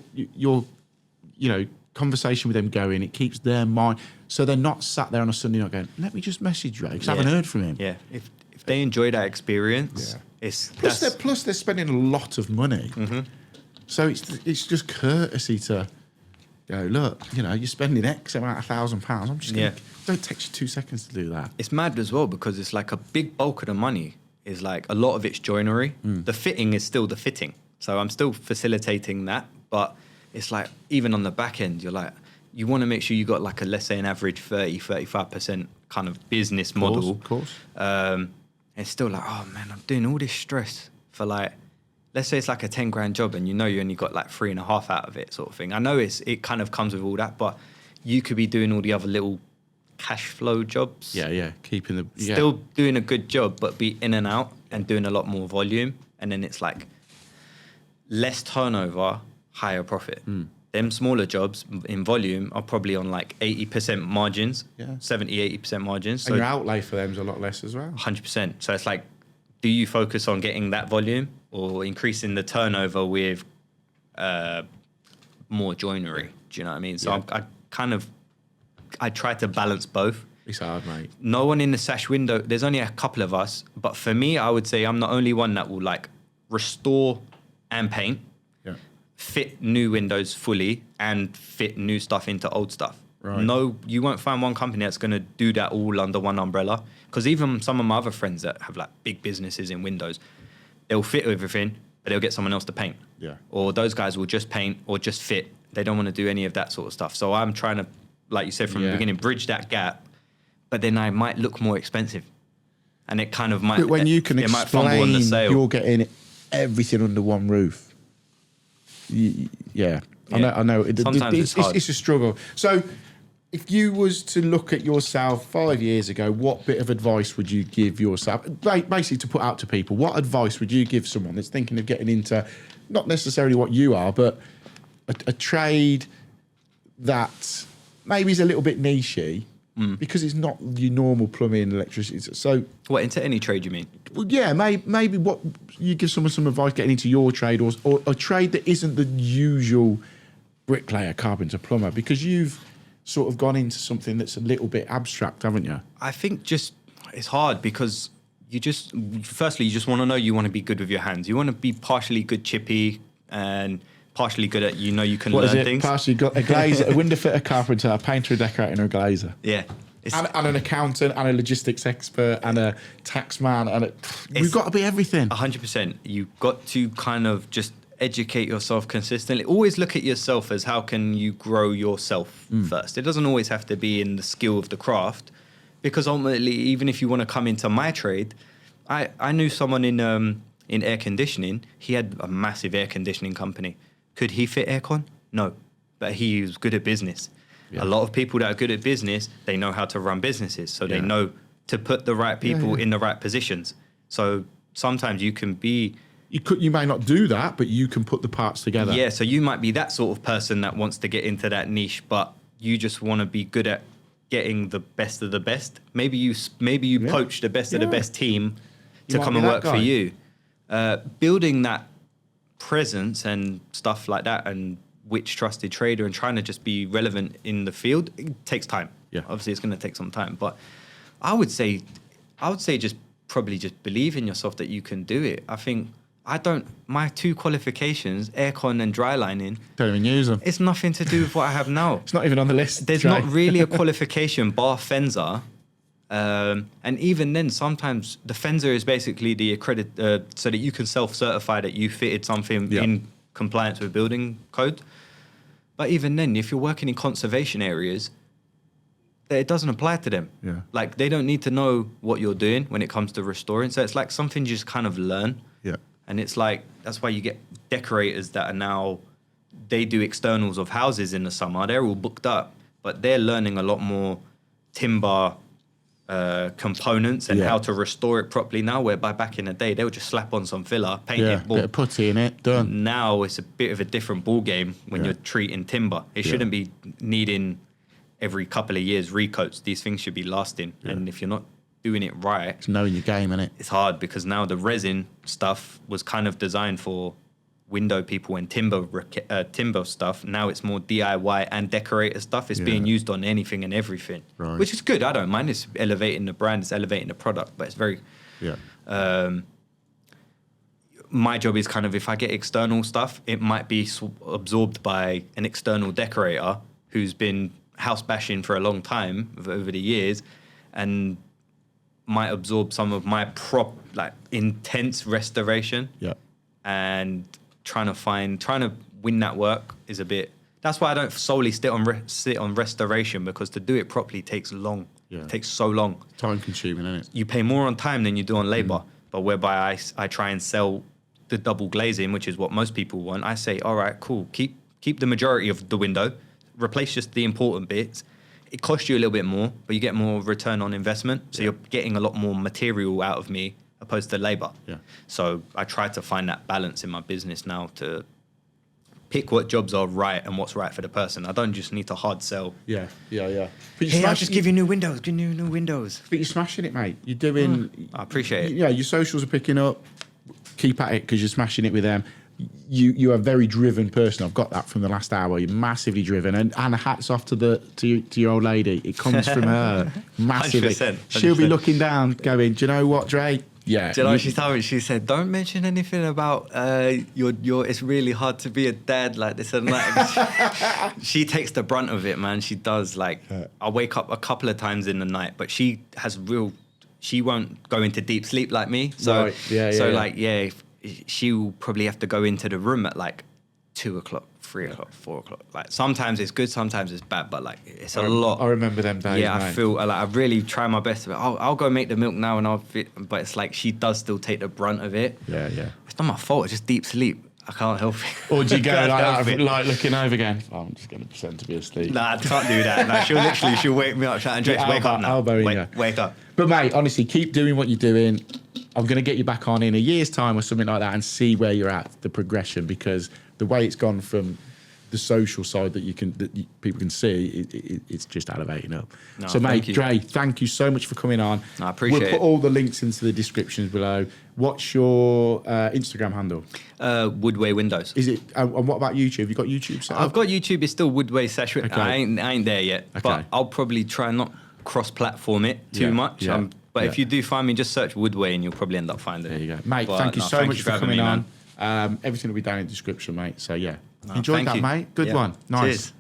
conversation with them going. It keeps their mind. So they're not sat there on a Sunday night going, let me just message Ray because I haven't heard from him. Yeah. If they enjoy that experience, plus they're spending a lot of money. Mm-hmm. So it's just courtesy to go, look, you're spending X amount of £1,000. I'm just going to, don't take you 2 seconds to do that. It's mad as well because it's like a big bulk of the money is like a lot of it's joinery. The fitting is still the fitting. So I'm still facilitating that. But it's like, even on the back end, you're like, you want to make sure you got like let's say an average 35% kind of business model. Of course. It's still like, oh man, I'm doing all this stress for like, let's say it's like a 10 grand job and you only got like 3.5 out of it sort of thing. I know it kind of comes with all that, but you could be doing all the other little cash flow jobs. Yeah. Still doing a good job, but be in and out and doing a lot more volume. And then it's like less turnover, higher profit. Them smaller jobs in volume are probably on like 80% margins, 70, 80% margins. And your outlay for them is a lot less as well. 100%. So it's like, do you focus on getting that volume or increasing the turnover with more joinery? Do you know what I mean? So I try to balance both. It's hard, mate. No one in the sash window, there's only a couple of us, but for me, I would say I'm the only one that will like restore and paint, fit new windows fully and fit new stuff into old stuff. Right. No, you won't find one company that's going to do that all under one umbrella. Because even some of my other friends that have like big businesses in windows, they'll fit everything, but they'll get someone else to paint. Yeah. Or those guys will just paint or just fit. They don't want to do any of that sort of stuff. So I'm trying to, like you said from the beginning, bridge that gap. But then I might look more expensive, and it kind of might. But when you can might fumble on the sale. You're getting everything under one roof. Yeah. I know. Sometimes it's hard. It's a struggle. So, if you was to look at yourself 5 years ago, what bit of advice would you give yourself? Basically, to put out to people, what advice would you give someone that's thinking of getting into, not necessarily what you are, but a trade that maybe is a little bit nichey, because it's not your normal plumbing, electricity. So, what, into any trade you mean? Well, yeah, maybe what you give someone some advice getting into your trade, or a trade that isn't the usual bricklayer, carpenter, plumber, because you've sort of gone into something that's a little bit abstract, haven't you? I think just it's hard because firstly, you just want to know you want to be good with your hands. You want to be partially good chippy and partially good at, you can learn things. Partially got a glazer, a window fitter, carpenter, a painter, a decorator, and a glazer. Yeah. And an accountant, and a logistics expert, and a tax man, we've got to be everything. 100%. You've got to kind of just educate yourself consistently. Always look at yourself as how can you grow yourself first. It doesn't always have to be in the skill of the craft, because ultimately, even if you want to come into my trade, I knew someone in air conditioning. He had a massive air conditioning company. Could he fit aircon? No, but he was good at business. Yeah. A lot of people that are good at business, they know how to run businesses. So they know to put the right people in the right positions. So sometimes you can be... You may not do that, but you can put the parts together. Yeah, so you might be that sort of person that wants to get into that niche, but you just want to be good at getting the best of the best. Maybe you poach the best of the best team to come and work for you. Building that presence and stuff like that, and which trusted trader, and trying to just be relevant in the field, it takes time. Yeah, obviously it's going to take some time, but I would say just probably just believe in yourself that you can do it. I think my 2 qualifications, aircon and dry lining, don't even use them. It's nothing to do with what I have now. It's not even on the list. There's not really a qualification bar Fenzer. And even then, sometimes the Fenzer is basically the so that you can self-certify that you fitted something in compliance with building code. But even then, if you're working in conservation areas, it doesn't apply to them. Yeah. Like, they don't need to know what you're doing when it comes to restoring. So it's like something you just kind of learn. Yeah. And it's like, that's why you get decorators that are now, they do externals of houses in the summer. They're all booked up, but they're learning a lot more timber components and how to restore it properly now, whereby back in the day they would just slap on some filler, paint it, bit of putty in it, done. Now it's a bit of a different ball game when you're treating timber. It shouldn't be needing every couple of years recoats. These things should be lasting, and if you're not doing it right, it's knowing your game, innit? It's hard, because now the resin stuff was kind of designed for window people and timber stuff. Now it's more DIY and decorator stuff. It's being used on anything and everything, which is good. I don't mind. It's elevating the brand. It's elevating the product, but it's very. My job is kind of, if I get external stuff, it might be absorbed by an external decorator who's been house bashing for a long time over the years, and might absorb some of my intense restoration. And trying to win that work is a bit. That's why I don't solely sit on restoration, because to do it properly takes long. It takes so long. Time consuming, isn't it? You pay more on time than you do on labor. But whereby I try and sell the double glazing, which is what most people want. I say, all right, cool. Keep the majority of the window. Replace just the important bits. It costs you a little bit more, but you get more return on investment. So you're getting a lot more material out of me opposed to labor. So I try to find that balance in my business now to pick what jobs are right and what's right for the person. I don't just need to hard sell. But I'll just give you new windows. Give you new windows. But you're smashing it, mate. You're doing. I appreciate it. Yeah, your socials are picking up. Keep at it, because you're smashing it with them. You are a very driven person. I've got that from the last hour. You're massively driven, and hats off to your old lady. It comes from her massively. 100%. She'll be looking down, going, "Do you know what, Dre? Yeah." Do you know what she told me? She said, "Don't mention anything about your. It's really hard to be a dad like this and that." She takes the brunt of it, man. She does. I wake up a couple of times in the night, but she has she won't go into deep sleep like me. So she'll probably have to go into the room at 2 o'clock, 3 o'clock, 4 o'clock. Sometimes it's good, sometimes it's bad, but it's a lot. I remember them days. Yeah, mate. I feel I really try my best. I'll go make the milk now, but it's she does still take the brunt of it. Yeah. It's not my fault. It's just deep sleep. I can't help it. Or do you go looking over again? Oh, I'm just going to pretend to be asleep. Nah, I can't do that. She'll wake me up. Shout, Andreas, wake up now. Wake up. But mate, honestly, keep doing what you're doing. I'm going to get you back on in a year's time or something like that and see where you're at, the progression, because the way it's gone from the social side that people can see, it's just elevating up. No, so, mate, Dre, thank you so much for coming on. I appreciate it. We'll put all the links into the descriptions below. What's your Instagram handle? Woodway Windows. Is it? And what about YouTube? Have you got YouTube set up? I've got YouTube. It's still Woodway / Okay. I ain't there yet, but I'll probably try and not cross-platform it too much. But if you do find me, just search Woodway and you'll probably end up finding it. There you go. Mate, thank you so much for coming on. Everything will be down in the description, mate. So, yeah. Enjoyed that, mate. Good one. Nice. Cheers.